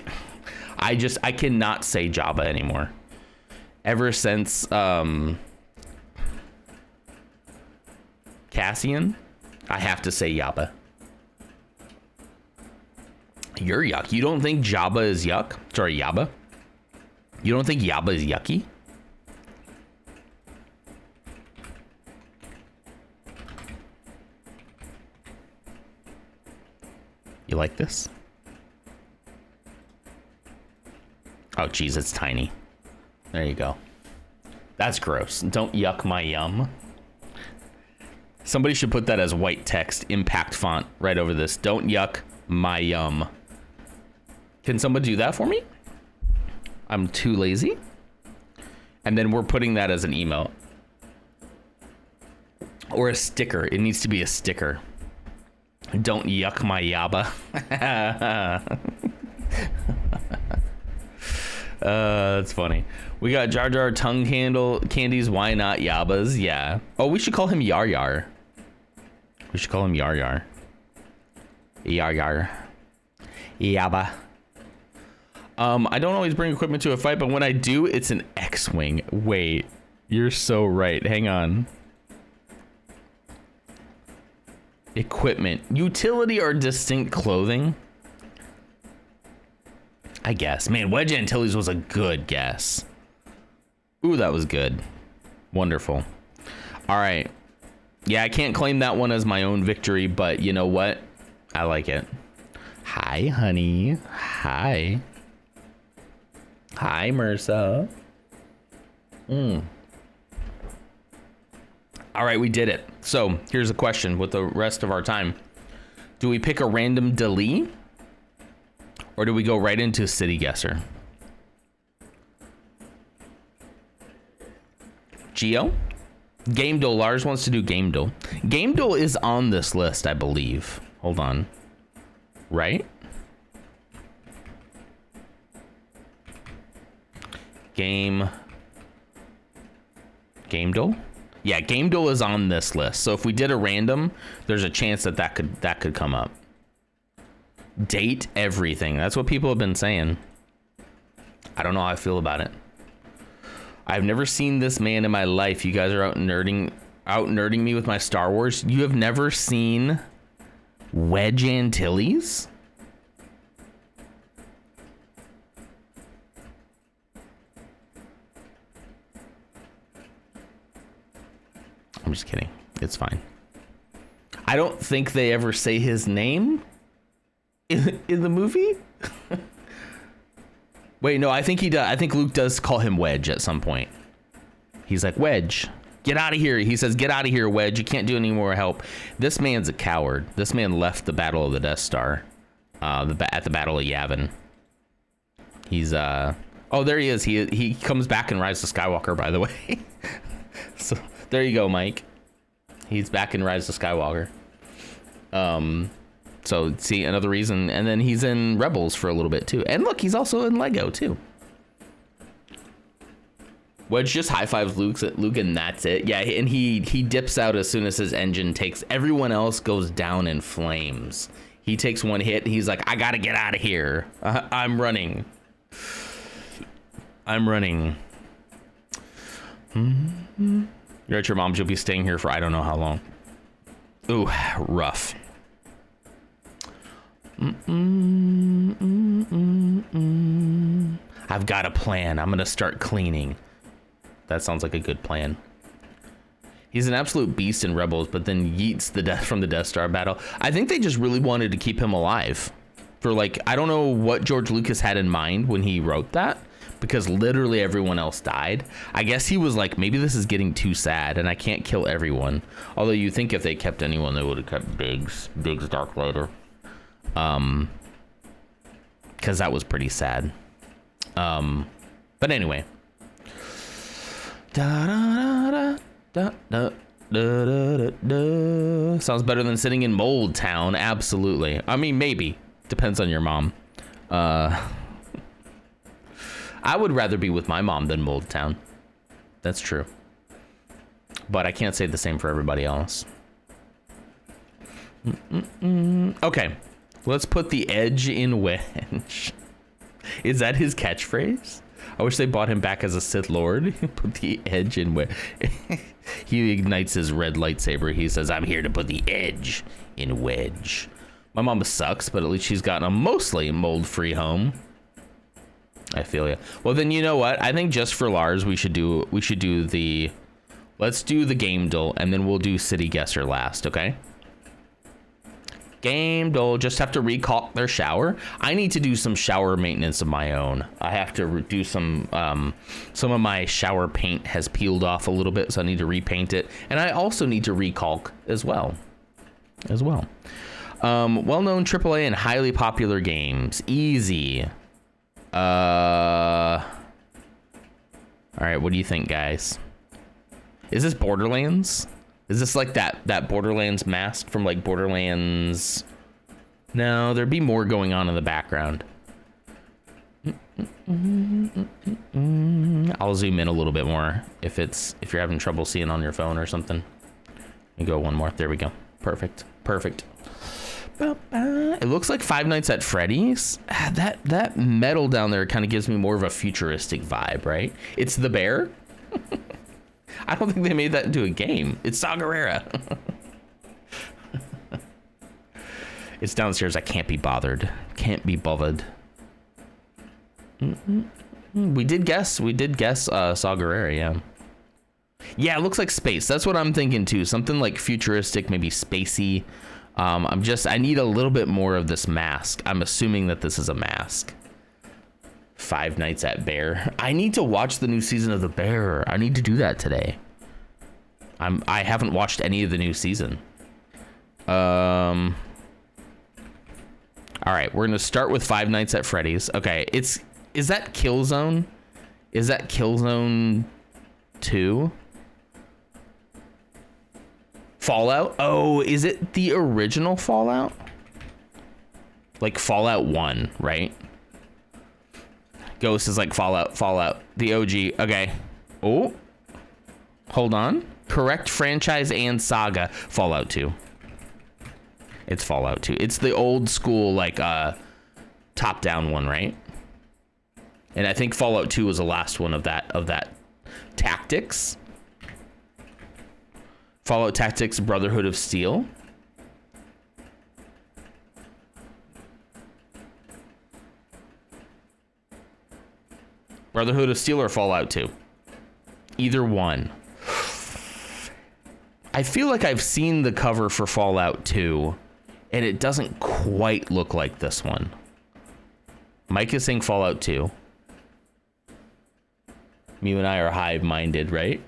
I cannot say Jabba anymore. Ever since, Cassian, I have to say Yabba. You're yuck. You don't think Jabba is yuck? Sorry, Yabba. You don't think Yabba is yucky? You like this? Oh, geez, it's tiny. There you go. That's gross. Don't yuck my yum. Somebody should put that as white text, impact font, right over this. Don't yuck my yum. Can someone do that for me? I'm too lazy. And then we're putting that as an email. Or a sticker. It needs to be a sticker. Don't yuck my yabba. That's funny. We got Jar Jar tongue candies. Why not Yabbas? Yeah. Oh, we should call him Yar Yar. We should call him Yar Yar. Yar Yar. Yabba. I don't always bring equipment to a fight, but when I do, it's an X-Wing. Wait, you're so right. Hang on. Equipment. Utility or distinct clothing? I guess. Man, Wedge Antilles was a good guess. Ooh, that was good. Wonderful. All right. Yeah, I can't claim that one as my own victory, but you know what? I like it. Hi, honey. Hi. Hi, Mersa. All right, we did it. So here's a question with the rest of our time. Do we pick a random Dali? Or do we go right into City Guesser? Geo? Game Duel. Lars wants to do Game Duel. Game Duel is on this list, I believe. Hold on. Right? Game Duel? Yeah, Game Duel is on this list. So if we did a random, there's a chance that that could come up. Date everything. That's what people have been saying. I don't know how I feel about it. I've never seen this man in my life. You guys are out nerding me with my Star Wars. You have never seen Wedge Antilles? I'm just kidding. It's fine. I don't think they ever say his name in the movie. Wait, no, I think he does. I think Luke does call him Wedge at some point. He's like, Wedge, get out of here. He says, get out of here, Wedge. You can't do any more help. This man's a coward. This man left the Battle of the Death Star at the Battle of Yavin. He's oh, there he is. He comes back in Rise of Skywalker, by the way. So there you go, Mike. He's back in Rise of Skywalker. So see, another reason. And then he's in Rebels for a little bit too. And look, he's also in Lego too. Wedge just high fives Luke, and that's it. Yeah, and he dips out as soon as his engine takes. Everyone else goes down in flames. He takes one hit. He's like, I gotta get out of here. I'm running. You're at your mom's. You'll be staying here for I don't know how long. Ooh, rough. I've got a plan. I'm gonna start cleaning. That sounds like a good plan. He's an absolute beast in Rebels, but then yeets from the Death Star battle. I think they just really wanted to keep him alive. For like, I don't know what George Lucas had in mind when he wrote that, because literally everyone else died. I guess he was like, maybe this is getting too sad and I can't kill everyone. Although you think if they kept anyone, they would have kept Biggs Darklighter. Because that was pretty sad. But anyway. Sounds better than sitting in Mold Town. Absolutely. I mean, maybe. Depends on your mom. I would rather be with my mom than Mold Town. That's true. But I can't say the same for everybody else. Okay. Let's put the edge in Wedge. Is that his catchphrase? I wish they brought him back as a Sith Lord. Put the edge in Wedge. He ignites his red lightsaber. He says, I'm here to put the edge in Wedge. My mom sucks, but at least she's gotten a mostly mold-free home. I feel ya. Well, then you know what? I think just for Lars, let's do the Game Duel, and then we'll do City Guesser last, okay? Game Duel, just have to recaulk their shower. I need to do some shower maintenance of my own. I have to do some of my shower paint has peeled off a little bit, so I need to repaint it. And I also need to recaulk as well. Well-known AAA and highly popular games. Easy. All right, what do you think, guys? Is this Borderlands? Is this like that Borderlands mask from like Borderlands? No, there'd be more going on in the background. I'll zoom in a little bit more if you're having trouble seeing on your phone or something. You go one more. There we go. Perfect. It looks like Five Nights at Freddy's. That metal down there kind of gives me more of a futuristic vibe, right? It's the bear. I don't think they made that into a game. It's Saw Gerrera. It's downstairs. I can't be bothered. Can't be bothered. We did guess Saw Gerrera, yeah. Yeah, it looks like space. That's what I'm thinking too. Something like futuristic, maybe spacey. I need a little bit more of this mask. I'm assuming that this is a mask. Five Nights at Bear. I need to watch the new season of The Bear. I need to do that today. I haven't watched any of the new season. All right, we're gonna start with Five Nights at Freddy's. Okay, is that Killzone? Is that Killzone 2? Fallout? Oh, is it the original Fallout? Like Fallout 1, right? Ghost is like Fallout, the OG. Okay. Oh, hold on. Correct franchise and saga. Fallout 2. It's Fallout 2. It's the old school, like, top-down one, right? And I think Fallout 2 was the last one of that Tactics. Fallout Tactics Brotherhood of Steel. Brotherhood of Steel or Fallout 2? Either one. I feel like I've seen the cover for Fallout 2, and it doesn't quite look like this one. Mike is saying Fallout 2. You and I are hive-minded, right?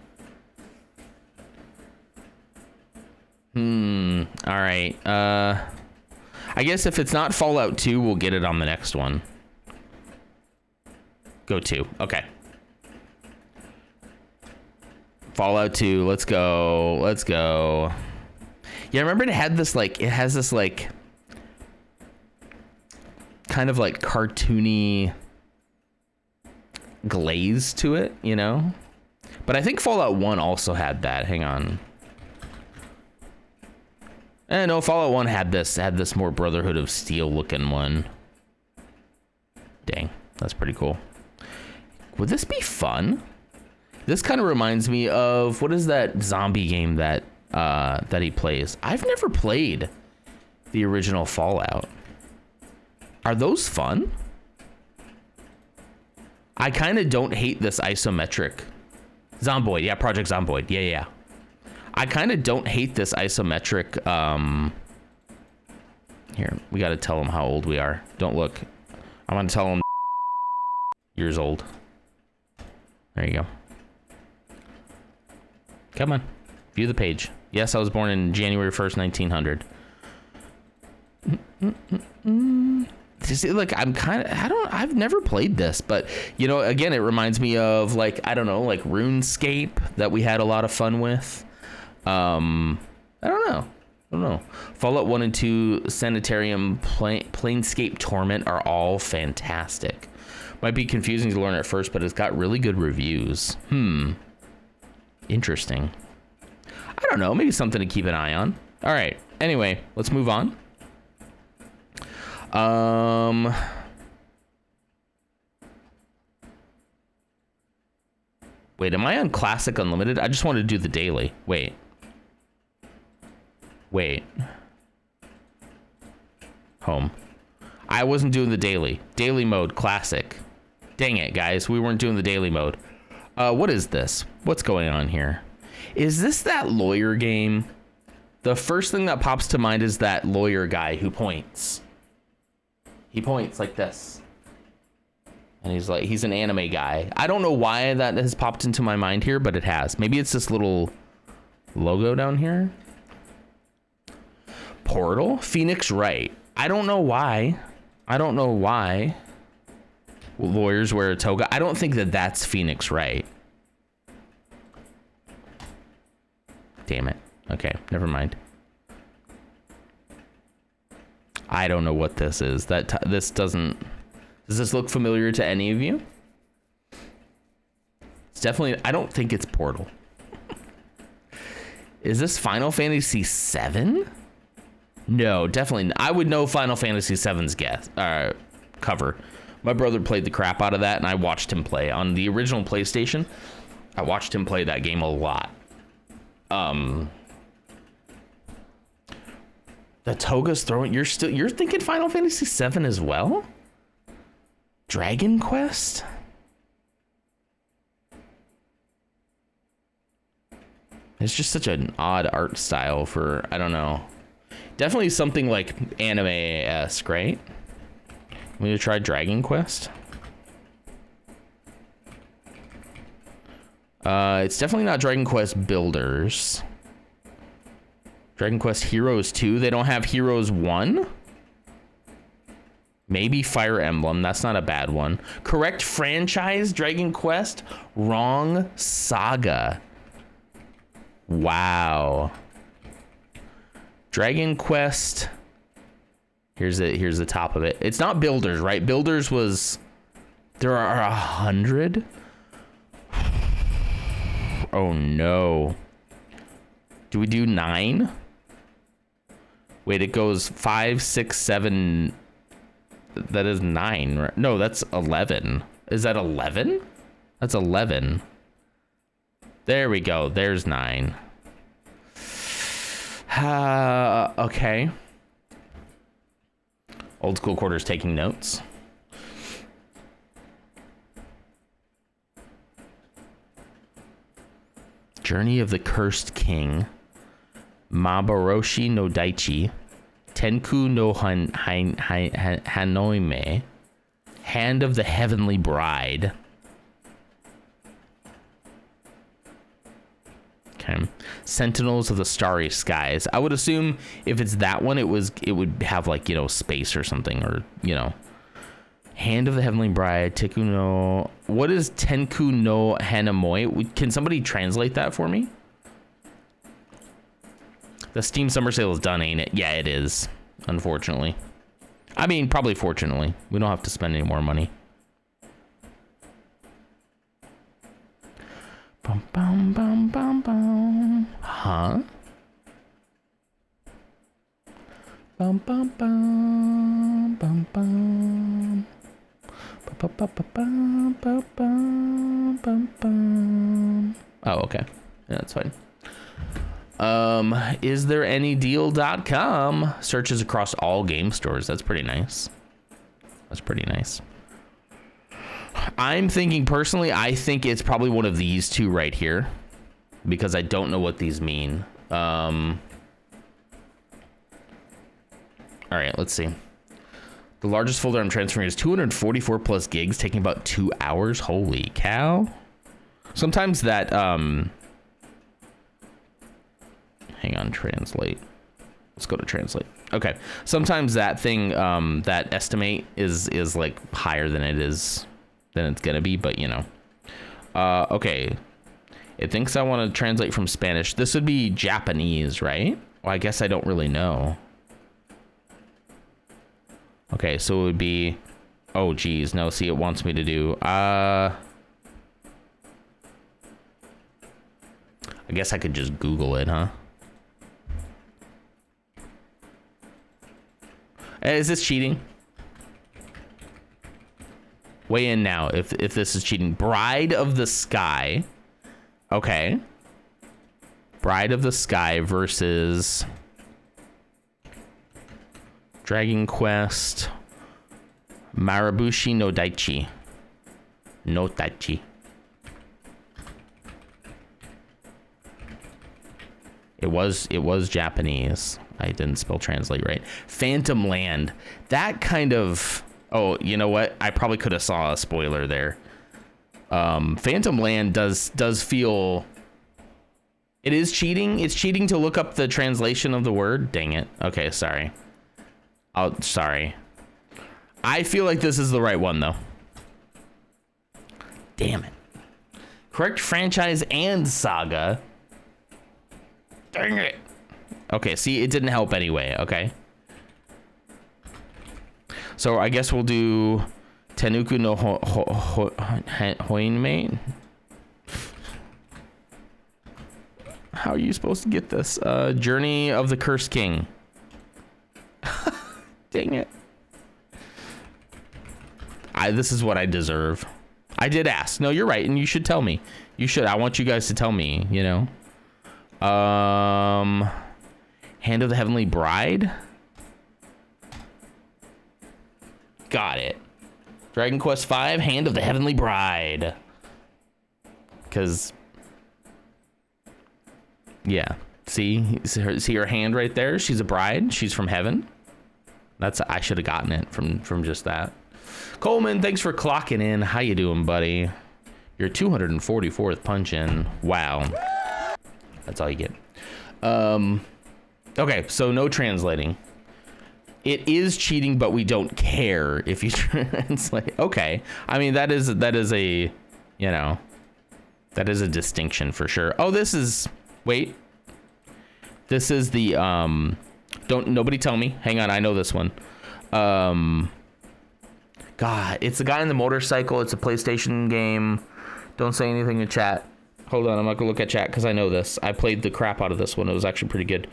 All right. I guess if it's not Fallout 2, we'll get it on the next one. Go 2. Okay. Fallout 2. Let's go. Let's go. Yeah, remember it had this, like, it has this, like, kind of like cartoony glaze to it, you know? But I think Fallout 1 also had that. Hang on. No, Fallout 1 had this more Brotherhood of Steel looking one. Dang, that's pretty cool. Would this be fun? This kind of reminds me of, what is that zombie game that he plays? I've never played the original Fallout. Are those fun? I kind of don't hate this isometric. Zomboid, yeah, Project Zomboid, yeah. I kind of don't hate this isometric. Here, we got to tell them how old we are. Don't look. I'm going to tell them years old. There you go. Come on. View the page. Yes, I was born in January 1st, 1900. Like, I've never played this, but, you know, again, it reminds me of, like, I don't know, like RuneScape that we had a lot of fun with. I don't know. Fallout 1 and 2, Sanitarium, Planescape Torment are all fantastic. Might be confusing to learn at first, but it's got really good reviews. Interesting. I don't know, maybe something to keep an eye on. All right, anyway, let's move on. Wait, am I on Classic Unlimited? I just want to do the daily. Wait. Home. I wasn't doing the daily. Daily mode, Classic. Dang it, guys. We weren't doing the daily mode. What is this? What's going on here? Is this that lawyer game? The first thing that pops to mind is that lawyer guy who points. He points like this. And he's an anime guy. I don't know why that has popped into my mind here, but it has. Maybe it's this little logo down here. Portal? Phoenix Wright. I don't know why. Lawyers wear a toga. I don't think that that's Phoenix Wright. Damn it. Okay, never mind. I don't know what this is. This doesn't... Does this look familiar to any of you? It's definitely... I don't think it's Portal. Is this Final Fantasy VII? No, definitely not. I would know Final Fantasy VII's cover. My brother played the crap out of that, and I watched him play. On the original PlayStation, I watched him play that game a lot. The The toga's throwing. You're thinking Final Fantasy VII as well? Dragon Quest? It's just such an odd art style for, I don't know. Definitely something like anime-esque, right? I'm gonna try Dragon Quest. It's definitely not Dragon Quest Builders. Dragon Quest Heroes 2. They don't have Heroes 1? Maybe Fire Emblem. That's not a bad one. Correct franchise, Dragon Quest. Wrong Saga. Wow. Dragon Quest. Here's the top of it. It's not Builders, right? Builders was... There are 100? Oh no. Do we do 9? Wait, it goes 5, 6, 7. That is 9, right? No, that's 11. Is that 11? That's 11. There we go. There's 9. Okay. Old School Quarters taking notes. Journey of the Cursed King. Maboroshi no Daichi. Tenku no Hanoime. Hand of the Heavenly Bride. Okay. Sentinels of the Starry Skies. I would assume if it's that one, it would have like, you know, space or something, or, you know. Hand of the Heavenly Bride. Tenku no... What is Tenku no Hanamoi? Can somebody translate that for me? The Steam Summer Sale is done, ain't it? Yeah, it is. Unfortunately. I mean, probably fortunately. We don't have to spend any more money. Bum, bum, bum, bum, bum. Huh? Bum, bum, bum, bum, bum. Oh, okay. Yeah, that's fine. Is there any deal.com? Searches across all game stores. That's pretty nice. That's pretty nice. I'm thinking personally, I think it's probably one of these two right here, because I don't know what these mean. All right, let's see. The largest folder I'm transferring is 244 plus gigs, taking about 2 hours. Holy cow. Sometimes that, hang on, translate. Let's go to translate. Okay. Sometimes that thing, that estimate is like higher than it's gonna be, but you know. Okay. It thinks I want to translate from Spanish. This would be Japanese, right? Well, I guess I don't really know. Okay, so it would be, oh geez, no, see, it wants me to do, I guess I could just Google it, huh? Is this cheating? Weigh in now if this is cheating. Bride of the Sky. Okay. Bride of the Sky versus Dragon Quest Marabushi no Daichi. No Daichi. It was Japanese. I didn't spell translate right. Phantom Land. That kind of... Oh, you know what? I probably could have saw a spoiler there. Phantom Land does feel... It is cheating. It's cheating to look up the translation of the word. Dang it. Okay, sorry. Oh, sorry. I feel like this is the right one, though. Damn it. Correct franchise and saga. Dang it. Okay, see, it didn't help anyway, okay? So I guess we'll do Tenuku no Hoinme. How are you supposed to get this? Journey of the Cursed King. Dang it. This is what I deserve. I did ask. No, you're right, and you should tell me. You should. I want you guys to tell me, you know. Hand of the Heavenly Bride. got it. Dragon Quest V, Hand of the Heavenly Bride. Because, yeah. See her hand right there? She's a bride. She's from heaven. I should have gotten it from just that. Coleman, thanks for clocking in. How you doing, buddy? Your 244th punch in. Wow. That's all you get. Okay, so no translating. It is cheating, but we don't care if you translate. Okay. I mean, that is a, you know, that is a distinction for sure. Oh, this is, wait. This is the, nobody tell me. Hang on, I know this one. God, it's the guy in the motorcycle. It's a PlayStation game. Don't say anything in chat. Hold on, I'm not gonna look at chat because I know this. I played the crap out of this one. It was actually pretty good.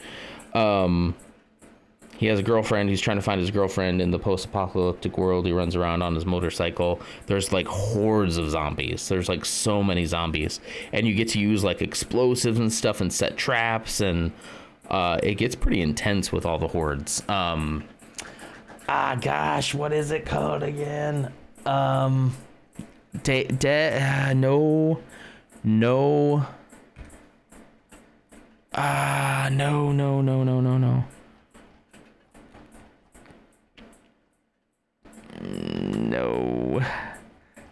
He has a girlfriend. He's trying to find his girlfriend in the post-apocalyptic world. He runs around on his motorcycle. There's like hordes of zombies. There's like so many zombies, and you get to use like explosives and stuff and set traps, and it gets pretty intense with all the hordes. Gosh, what is it called again? No. No. No. No.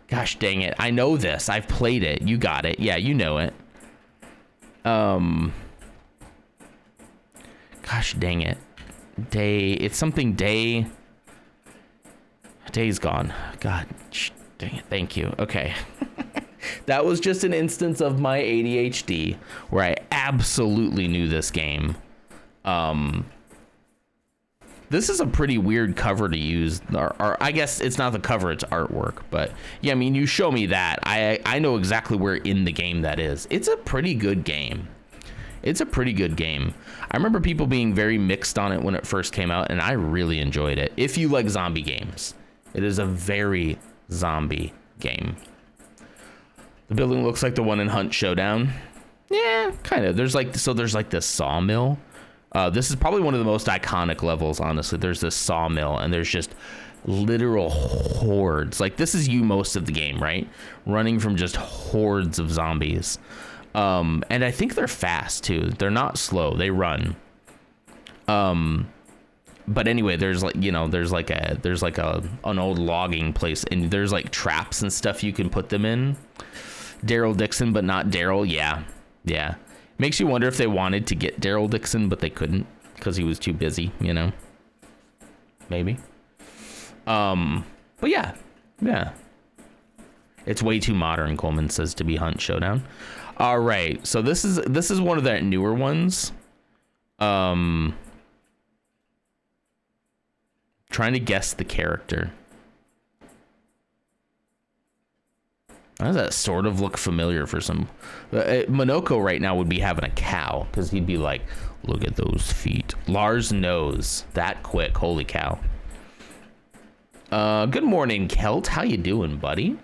Gosh dang it. I know this. I've played it. You got it. Yeah, you know it. Gosh dang it. It's something day. Day's gone. God dang it. Thank you. Okay. That was just an instance of my ADHD where I absolutely knew this game. This is a pretty weird cover to use, or I guess it's not the cover, it's artwork, but yeah, I mean, you show me that, I know exactly where in the game that is. It's a pretty good game. It's a pretty good game. I remember people being very mixed on it when it first came out, and I really enjoyed it. If you like zombie games, it is a very zombie game. The building looks like the one in Hunt Showdown. Yeah, kind of. There's like this sawmill. This is probably one of the most iconic levels, honestly. There's this sawmill, and there's just literal hordes. Like, this is you most of the game, right? Running from just hordes of zombies. And I think they're fast, too. They're not slow. They run. But anyway, there's like, you know, there's like an old logging place, and there's like traps and stuff you can put them in. Daryl Dixon, but not Daryl. Yeah. Makes you wonder if they wanted to get Daryl Dixon, but they couldn't because he was too busy, you know? Maybe. But yeah. It's way too modern, Coleman says, to be Hunt Showdown. All right, so this is one of the newer ones. Trying to guess the character. How does that sort of look familiar for some? Monoko right now would be having a cow because he'd be like, look at those feet. Lars knows that quick. Holy cow. Good morning, Kelt. How you doing, buddy?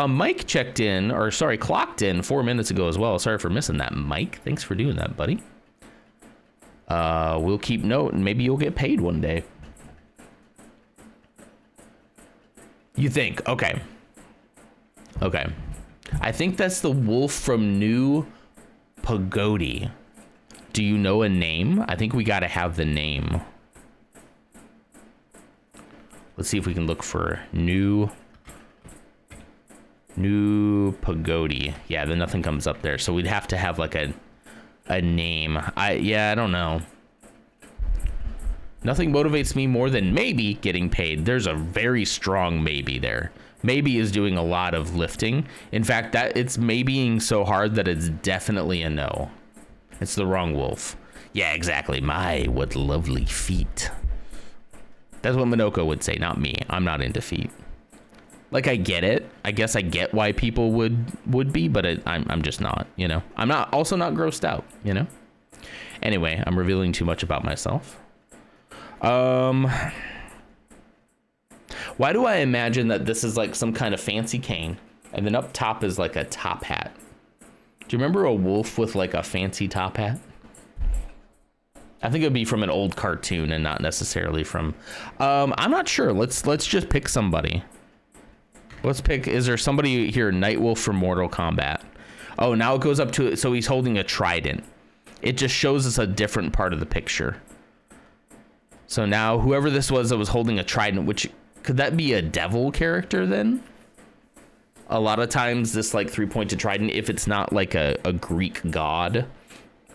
Mike clocked in 4 minutes ago as well. Sorry for missing that, Mike. Thanks for doing that, buddy. We'll keep note and maybe you'll get paid one day. You think? Okay. I think that's the wolf from New Pagodi. Do you know a name? I think we got to have the name. Let's see if we can look for New Pagodi. Yeah, then nothing comes up there. So we'd have to have like a name. I don't know. Nothing motivates me more than maybe getting paid. There's a very strong maybe there. Maybe is doing a lot of lifting. In fact, that it's maybeing so hard that it's definitely a no. It's the wrong wolf. Yeah, exactly. What lovely feet. That's what Monoko would say, not me. I'm not into feet. Like, I get it. I guess I get why people would be, but I'm just not, you know. I'm not grossed out, you know. Anyway, I'm revealing too much about myself. Why do I imagine that this is like some kind of fancy cane, and then up top is like a top hat? Do you remember a wolf with like a fancy top hat? I think it would be from an old cartoon and not necessarily from. I'm not sure. Let's just pick somebody. Let's pick. Is there somebody here? Nightwolf from Mortal Kombat. Oh, now it goes up to it. So he's holding a trident. It just shows us a different part of the picture. So now whoever this was that was holding a trident, which could that be a devil character then? A lot of times this like 3-pointed trident, if it's not like a Greek god,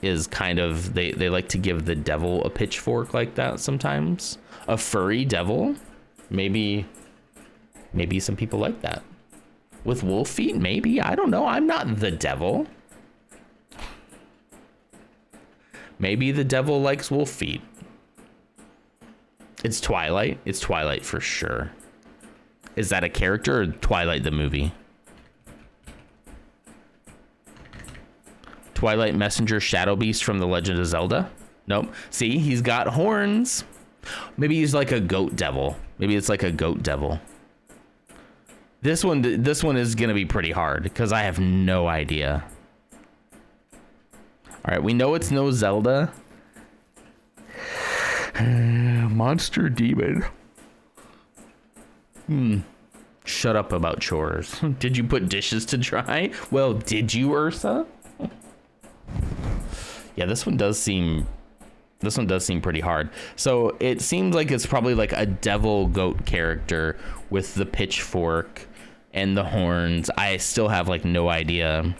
is kind of, they like to give the devil a pitchfork like that sometimes. A furry devil, maybe some people like that. With wolf feet, maybe, I don't know. I'm not the devil. Maybe the devil likes wolf feet. It's Twilight. It's Twilight for sure. Is that a character or Twilight the movie? Twilight Messenger Shadow Beast from The Legend of Zelda? Nope. See, he's got horns. Maybe he's like a goat devil. Maybe it's like a goat devil. This one is gonna be pretty hard because I have no idea. All right, we know it's no Zelda. Monster demon. Shut up about chores. Did you put dishes to dry? Well, did you, Ursa? Yeah, this one does seem pretty hard. So it seems like it's probably like a devil goat character with the pitchfork and the horns. I still have like no idea.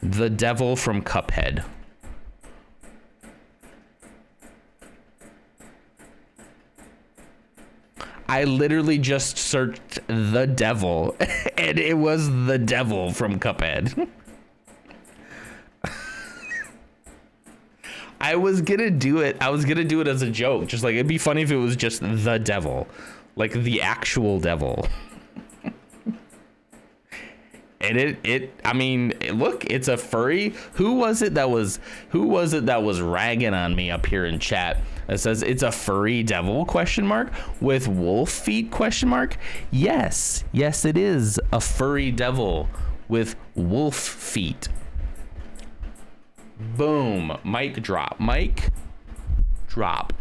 The devil from Cuphead. I literally just searched the devil and it was the devil from Cuphead. I was gonna do it as a joke. Just like, it'd be funny if it was just the devil, like the actual devil. And I mean, look, it's a furry. Who was it that was ragging on me up here in chat? That says it's a furry devil ? With wolf feet ? Yes, it is a furry devil with wolf feet. Boom. Mic drop.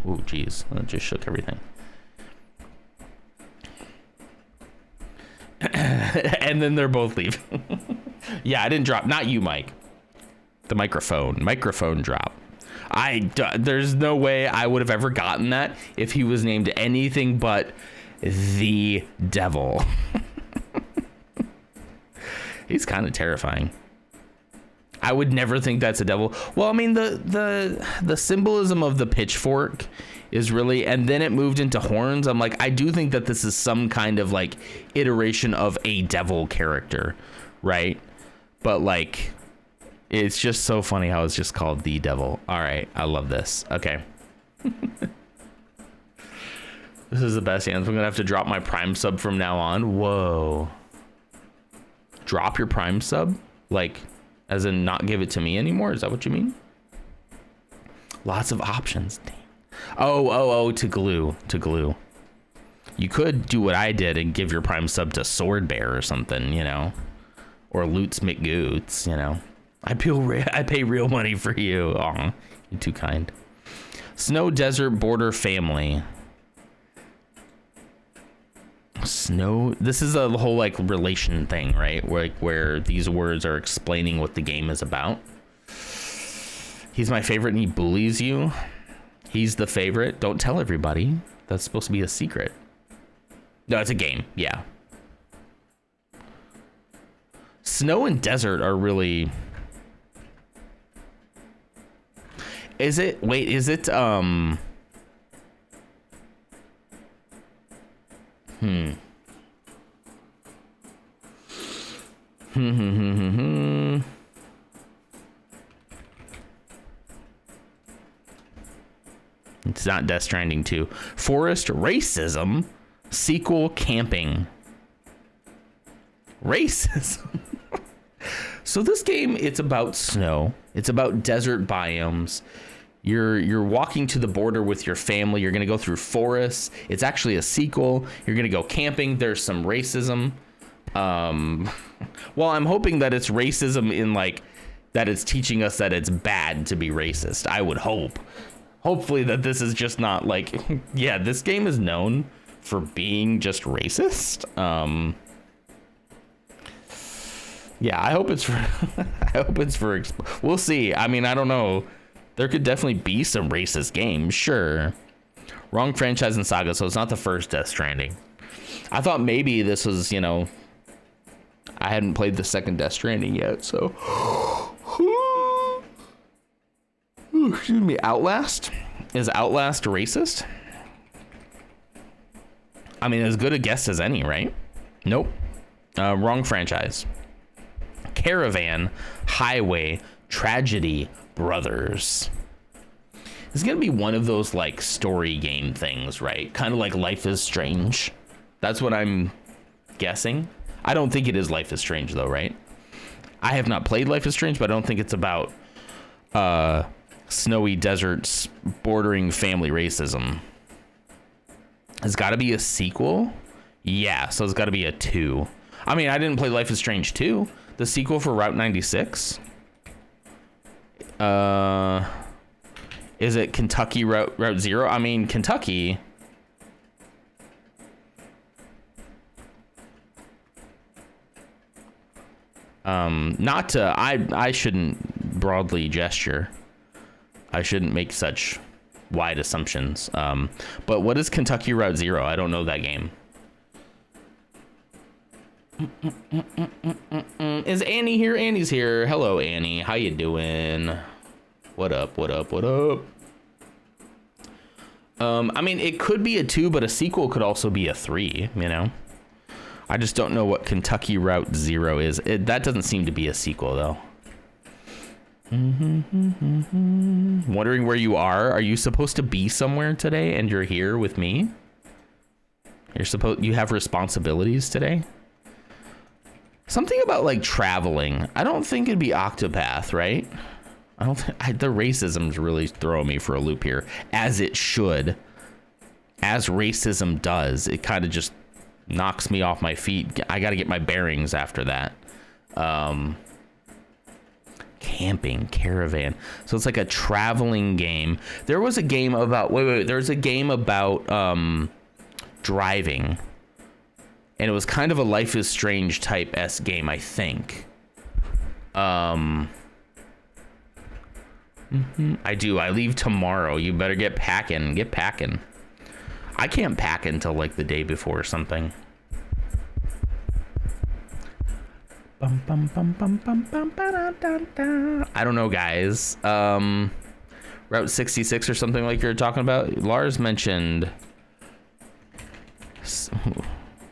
Oh, geez, that just shook everything. And then they're both leaving. Yeah, I didn't drop. Not you, Mike. The microphone drop. There's no way I would have ever gotten that if he was named anything but the devil. He's kind of terrifying. I would never think that's a devil. Well, I mean, the symbolism of the pitchfork is really, and then it moved into horns. I'm like, I do think that this is some kind of like iteration of a devil character, right? But like, it's just so funny how it's just called the devil. All right, I love this. Okay. This is the best answer. I'm gonna have to drop my Prime sub from now on. Whoa. Drop your Prime sub? Like, as in not give it to me anymore? Is that what you mean? Lots of options. Damn. Oh, to glue. You could do what I did and give your Prime sub to Sword Bear or something, you know, or Loots McGoots, you know. I pay real money for you. Aw, you're too kind. Snow Desert Border Family. Snow. This is a whole like relation thing, right? Where these words are explaining what the game is about. He's my favorite and he bullies you. He's the favorite. Don't tell everybody. That's supposed to be a secret. No, it's a game. Yeah. Snow and desert are really. Is it? Wait, is it? It's not Death Stranding 2. Forest racism sequel camping. Racism. So this game, it's about snow. It's about desert biomes. You're walking to the border with your family. You're going to go through forests. It's actually a sequel. You're going to go camping. There's some racism. Well, I'm hoping that it's racism in like that it's teaching us that it's bad to be racist. I would hope. Hopefully that this is just not like, yeah, this game is known for being just racist. Yeah, I hope it's for, we'll see. I mean, I don't know. There could definitely be some racist games, sure. Wrong franchise and saga, so it's not the first Death Stranding. I thought maybe this was, you know, I hadn't played the second Death Stranding yet, so. Excuse me, Outlast? Is Outlast racist? I mean, as good a guess as any, right? Nope. Wrong franchise. Caravan, Highway, Tragedy, Brothers. It's gonna be one of those like story game things, right? Kind of like Life is Strange. That's what I'm guessing. I don't think it is Life is Strange though, right? I have not played Life is Strange, but I don't think it's about snowy deserts bordering family racism. It's got to be a sequel. Yeah, so it's got to be a 2. I mean, I didn't play Life is Strange 2. The sequel for Route 96. Is it Kentucky Route 0? I mean, Kentucky. Not to, I shouldn't broadly gesture. I shouldn't make such wide assumptions. But what is Kentucky Route 0? I don't know that game. Is Annie here? Annie's here. Hello, Annie. How you doing? What up? What up? What up? I mean, it could be a 2, but a sequel could also be a 3, you know? I just don't know what Kentucky Route 0 is. That doesn't seem to be a sequel, though. Wondering where you are? Are you supposed to be somewhere today and you're here with me? You have responsibilities today? Something about like traveling. I don't think it'd be Octopath, right? I don't think the racism's really throwing me for a loop here, as it should. As racism does, it kind of just knocks me off my feet. I got to get my bearings after that. Camping, caravan. So it's like a traveling game. There was a game about there's a game about driving, and it was kind of a Life is Strange type S game, I think. I leave tomorrow. You better get packing. I can't pack until like the day before or something. I don't know, guys. Route 66 or something like you're talking about. Lars mentioned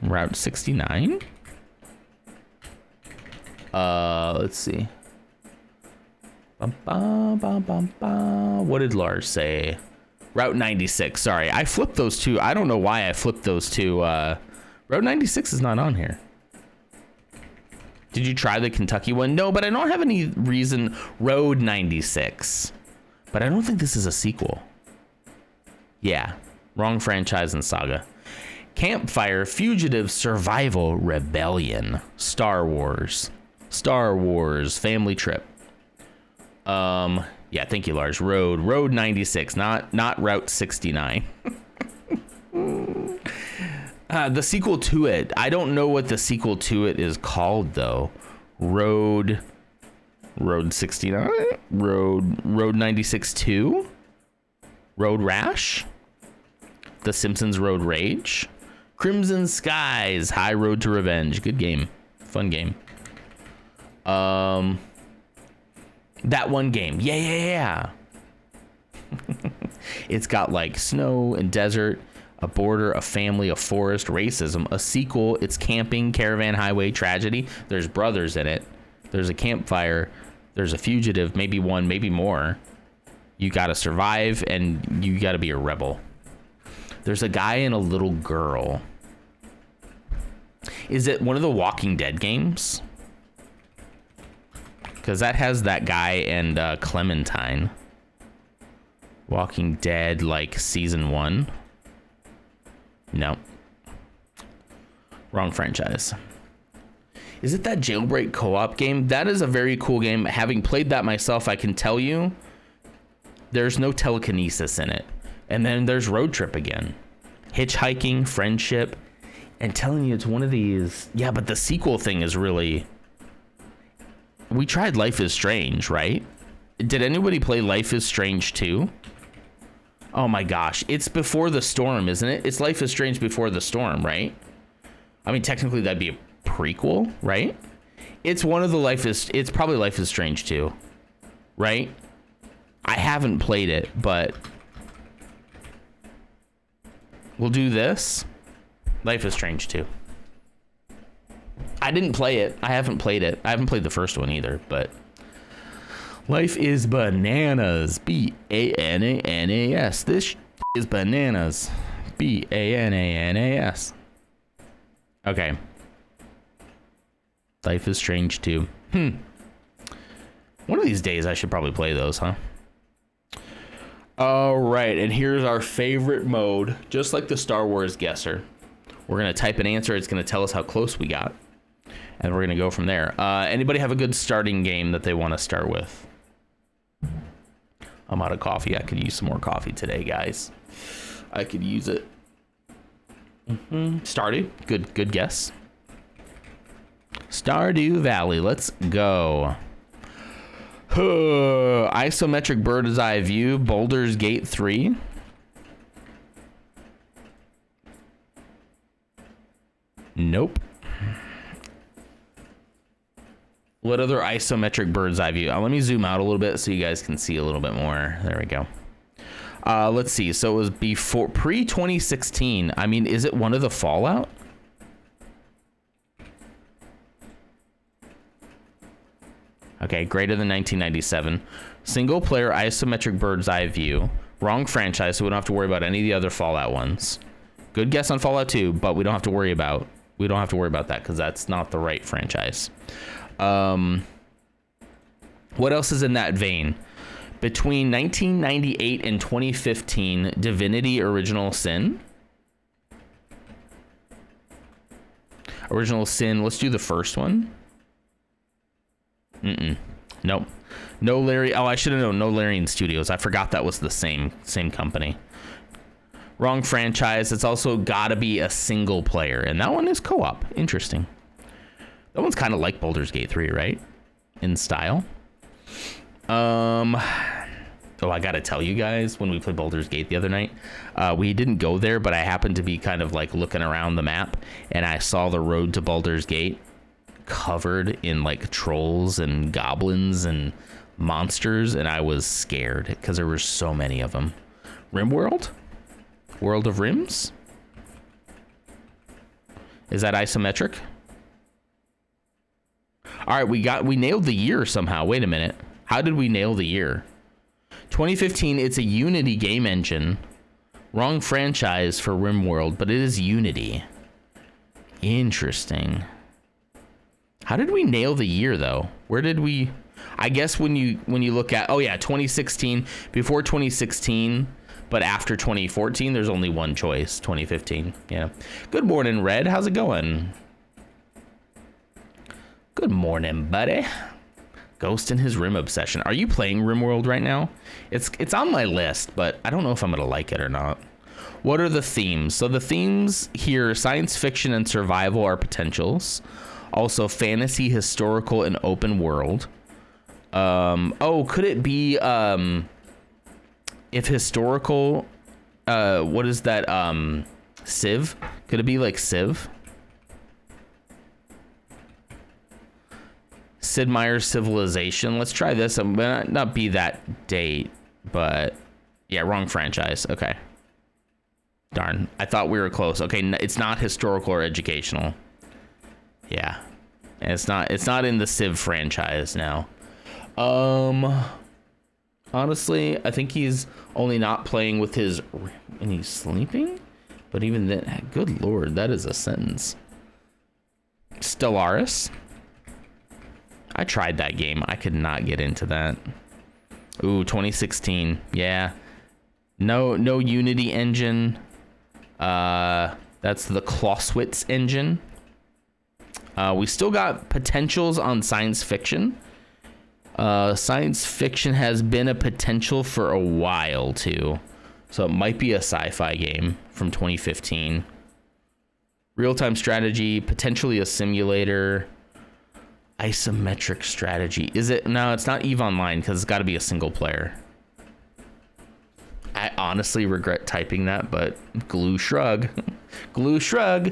Route 69. Let's see. What did Lars say? Route 96. Sorry, I flipped those two. I don't know why I flipped those two. Route 96 is not on here. Did you try the Kentucky one? No, but I don't have any reason. Road 96. But I don't think this is a sequel. Yeah, wrong franchise and saga. Campfire, Fugitive, Survival, Rebellion, Star Wars, Family Trip. Yeah, thank you, Lars. Road 96, not Route 69. The sequel to it, I don't know what the sequel to it is called though. Road 69, Road 96 2, Road Rash, The Simpsons Road Rage, Crimson Skies, High Road to Revenge. Good game, fun game. That one game, yeah. It's got like snow and desert, a border, a family, a forest, racism, a sequel. It's camping, caravan, highway, tragedy. There's brothers in it. There's a campfire. There's a fugitive, maybe one, maybe more. You got to survive and you got to be a rebel. There's a guy and a little girl. Is it one of the Walking Dead games? Because that has that guy and Clementine. Walking Dead, like season 1. No. Wrong franchise. Is it that Jailbreak co-op game? That is a very cool game. Having played that myself, I can tell you there's no telekinesis in it. And then there's Road Trip again. Hitchhiking, friendship, and telling you it's one of these. Yeah, but the sequel thing is really... We tried Life is Strange, right? Did anybody play Life is Strange 2? Oh my gosh, it's Before the Storm, isn't it? It's Life is Strange Before the Storm, right? I mean, technically that'd be a prequel, right? It's one of the it's probably Life is Strange 2, right? I haven't played it, but we'll do this. Life is Strange 2. I didn't play it. I haven't played it. I haven't played the first one either, but Life is bananas. B-A-N-A-N-A-S. This is bananas. B-A-N-A-N-A-S. Okay. Life is Strange 2. One of these days I should probably play those, huh? All right, and here's our favorite mode. Just like the Star Wars guesser. We're going to type an answer. It's going to tell us how close we got. And we're going to go from there. Anybody have a good starting game that they want to start with? I'm out of coffee. I could use some more coffee today, guys. I could use it. Stardew. Good guess. Stardew Valley. Let's go. Isometric bird's eye view. Baldur's Gate 3. Nope. What other isometric bird's eye view? Let me zoom out a little bit so you guys can see a little bit more. There we go. Let's see. So it was before pre-2016. I mean, is it one of the Fallout? Okay, greater than 1997. Single player isometric bird's eye view. Wrong franchise, so we don't have to worry about any of the other Fallout ones. Good guess on Fallout 2, but we don't have to worry about that because that's not the right franchise. What else is in that vein? Between 1998 and 2015, Divinity Original Sin. Original Sin, let's do the first one. Nope. No Larry. Oh, I should have known. No Larian Studios. I forgot that was the same company. Wrong franchise. It's also got to be a single player, and that one is co-op. Interesting. That one's kind of like Baldur's Gate 3, right? In style. Oh, I gotta tell you guys, when we played Baldur's Gate the other night, we didn't go there, but I happened to be kind of like looking around the map, and I saw the road to Baldur's Gate covered in like trolls and goblins and monsters, and I was scared because there were so many of them. RimWorld? World of Rims? Is that isometric? All right, we nailed the year somehow. Wait a minute. How did we nail the year? 2015, it's a Unity game engine. Wrong franchise for RimWorld, but it is Unity. Interesting. How did we nail the year though? Where did we? I guess when you look at, oh yeah, 2016, before 2016, but after 2014, there's only one choice, 2015. Yeah. Good morning, Red. How's it going? Good morning, buddy. Ghost and his Rim obsession. Are you playing RimWorld right now? It's on my list, but I don't know if I'm gonna like it or not. What are the themes? So the themes here, science fiction and survival are potentials. Also fantasy, historical, and open world. Oh, could it be if historical, what is that? Civ? Could it be like Civ? Sid Meier's Civilization. Let's try this. I'm gonna not be that date, but yeah, wrong franchise. Okay. Darn. I thought we were close. Okay, it's not historical or educational. Yeah. And it's not in the Civ franchise now. Honestly, I think he's only not playing with his, and he's sleeping? But even then, good lord, that is a sentence. Stellaris. I tried that game. I could not get into that. Ooh, 2016. Yeah. No Unity engine. That's the Clausewitz engine. We still got potentials on science fiction. Science fiction has been a potential for a while too. So it might be a sci-fi game from 2015. Real-time strategy, potentially a simulator. Isometric strategy. Is it? No, it's not EVE Online because it's got to be a single player. I honestly regret typing that, but glue shrug. Glue shrug.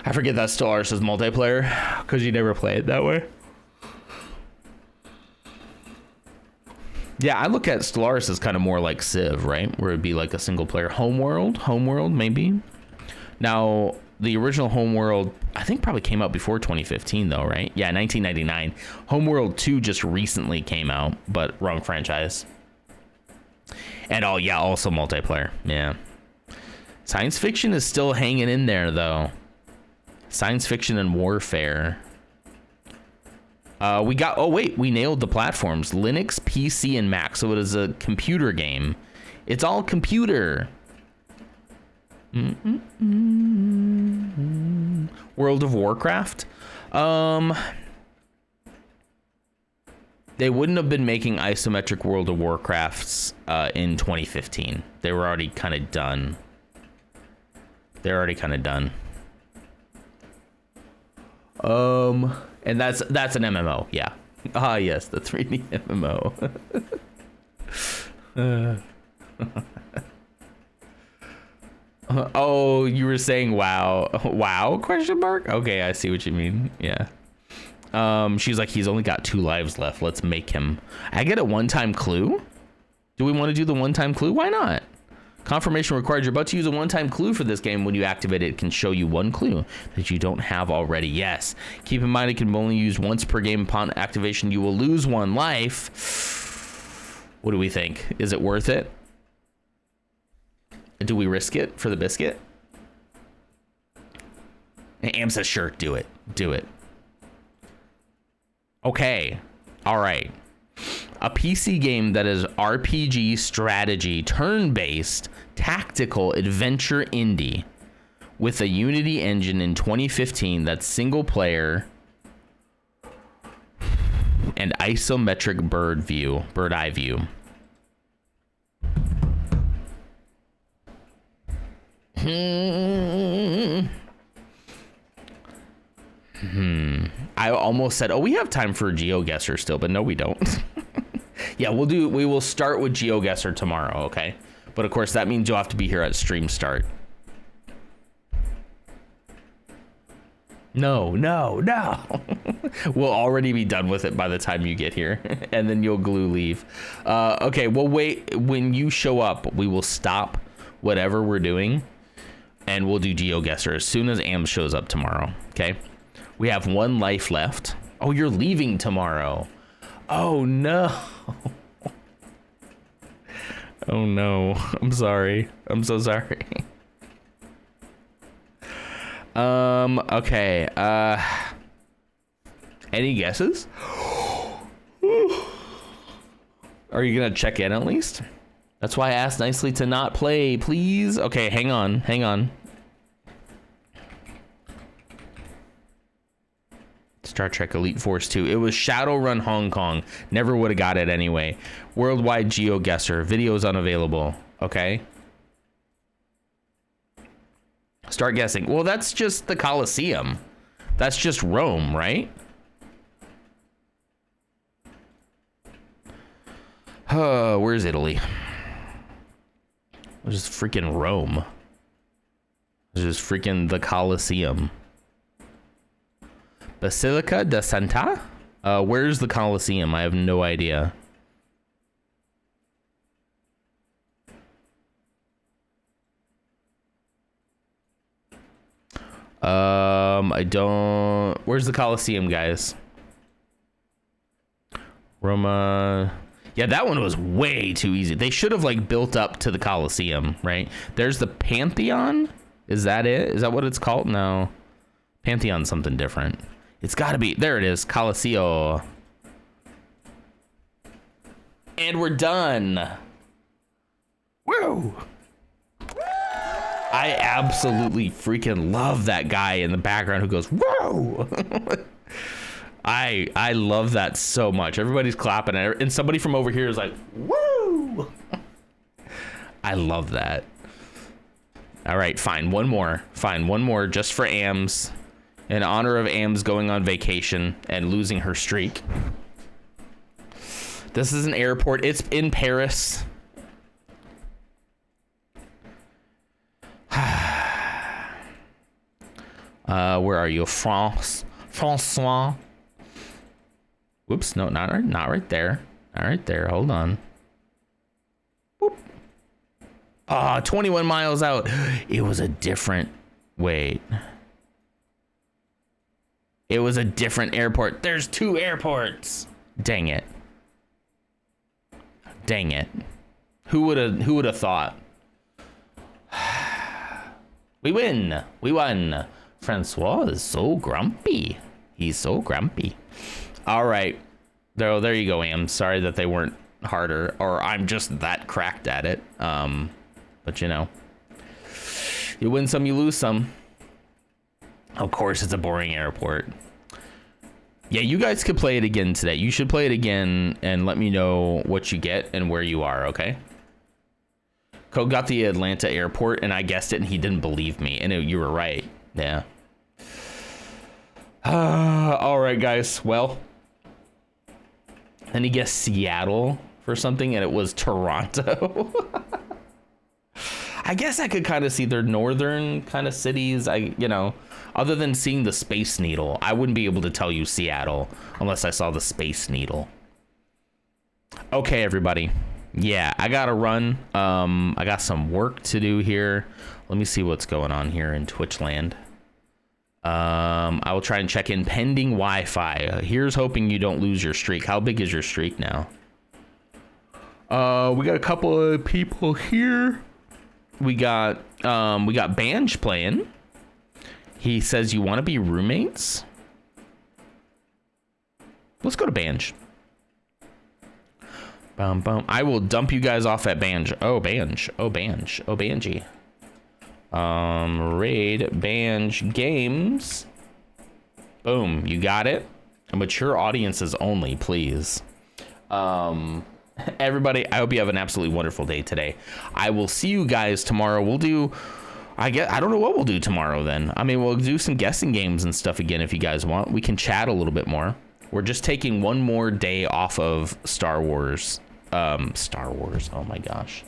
I forget that Stellaris is multiplayer because you never play it that way. Yeah, I look at Stellaris as kind of more like Civ, right? Where it'd be like a single player. Homeworld, maybe. Now, the original Homeworld, I think probably came out before 2015 though, right? Yeah, 1999. Homeworld 2 just recently came out, but wrong franchise. And oh yeah, also multiplayer. Yeah. Science fiction is still hanging in there though. Science fiction and warfare. We nailed the platforms. Linux, PC, and Mac. So it is a computer game. It's all computer. World of Warcraft. They wouldn't have been making isometric World of Warcrafts in 2015. They were already kind of done. They're already kind of done. And that's an MMO, yeah. Ah, yes, the 3D MMO. Oh, you were saying wow? Wow? Question mark? Okay, I see what you mean. Yeah. She's like, he's only got 2 lives left. Let's make him. I get a one-time clue. Do we want to do the one-time clue? Why not? Confirmation required. You're about to use a one-time clue for this game. When you activate it, it can show you 1 clue that you don't have already. Yes. Keep in mind, it can only use once per game. Upon activation, you will lose 1 life. What do we think? Is it worth it? Do we risk it for the biscuit? And Am says, sure, do it. Do it. Okay. All right. A PC game that is RPG strategy, turn-based, tactical adventure indie with a Unity engine in 2015 that's single player and isometric bird eye view. I almost said, oh, we have time for GeoGuessr still, but no, we don't. Yeah, we will start with GeoGuessr tomorrow, okay? But of course, that means you'll have to be here at stream start. No. We'll already be done with it by the time you get here, and then you'll glue leave. Okay, well, wait. When you show up, we will stop whatever we're doing, and we'll do GeoGuessr as soon as Am shows up tomorrow, okay? We have 1 life left. Oh, you're leaving tomorrow. Oh, no. Oh, no. I'm sorry. I'm so sorry. Okay. Any guesses? Are you gonna check in at least? That's why I asked nicely to not play, please. Okay, hang on. Star Trek Elite Force 2. It was Shadowrun Hong Kong. Never would have got it anyway. Worldwide GeoGuessr. Videos unavailable. Okay. Start guessing. Well, that's just the Colosseum. That's just Rome, right? Where's Italy? It's just freaking Rome. It's just freaking the Colosseum. Basilica de Santa? Where's the Colosseum? I have no idea. I don't... Where's the Colosseum, guys? Roma... Yeah, that one was way too easy. They should have, like, built up to the Colosseum, right? There's the Pantheon? Is that it? Is that what it's called? No. Pantheon's something different. It's gotta be... There it is. Colosseo. And we're done. Woo! I absolutely freaking love that guy in the background who goes, whoa. I love that so much. Everybody's clapping and somebody from over here is like, woo. I love that. All right, fine. One more just for Ams, in honor of Ams going on vacation and losing her streak. This is an airport. It's in Paris. Where are you? Francois. Whoops, no, not right there. Not right there. Hold on. Whoop. 21 miles out. It was a different. Wait. It was a different airport. There's 2 airports. Dang it. Dang it. Who would have thought? We win. We won. Francois is so grumpy. He's so grumpy. All right. There you go, Am. Sorry that they weren't harder, or I'm just that cracked at it. But you know, you win some, you lose some. Of course, it's a boring airport. Yeah, you guys could play it again today. You should play it again and let me know what you get and where you are, okay? Code got the Atlanta airport and I guessed it and he didn't believe me. And you were right. Yeah. All right, guys. Well, then he guessed Seattle for something and it was Toronto. I guess I could kind of see their northern kind of cities. Other than seeing the Space Needle, I wouldn't be able to tell you Seattle unless I saw the Space Needle. Okay, everybody. Yeah, I gotta run. I got some work to do here. Let me see what's going on here in Twitch land. I will try and check in pending Wi-Fi. Here's hoping you don't lose your streak. How big is your streak now? We got a couple of people here. We got Banj playing. He says, you want to be roommates? Let's go to Banj. Bum, bum. I will dump you guys off at Banj. Oh, Banj. Oh, Banj. Oh, Banji. Raid Banj games. Boom. You got it. Mature audiences only, please. Everybody, I hope you have an absolutely wonderful day today. I will see you guys tomorrow. We'll do... I don't know what we'll do tomorrow then. I mean, we'll do some guessing games and stuff again if you guys want. We can chat a little bit more. We're just taking one more day off of Star Wars. Oh my gosh.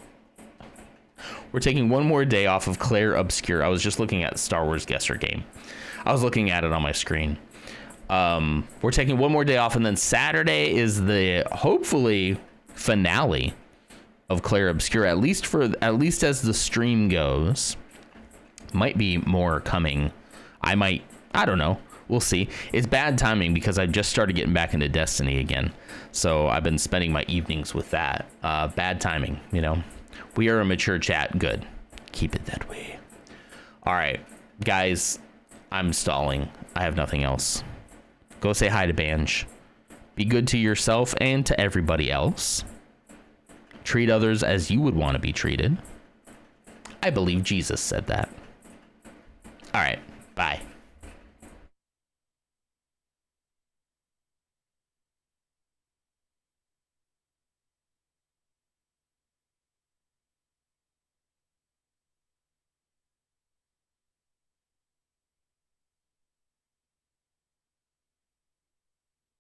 We're taking one more day off of Clair Obscur. I was just looking at Star Wars Guesser game. I was looking at it on my screen. We're taking one more day off, and then Saturday is the hopefully finale of Clair Obscur, at least as the stream goes. Might be more coming. I don't know. We'll see. It's bad timing because I just started getting back into Destiny again. So I've been spending my evenings with that. Bad timing, you know. We are a mature chat. Good. Keep it that way. All right, guys, I'm stalling. I have nothing else. Go say hi to Banj. Be good to yourself and to everybody else. Treat others as you would want to be treated. I believe Jesus said that. All right, bye.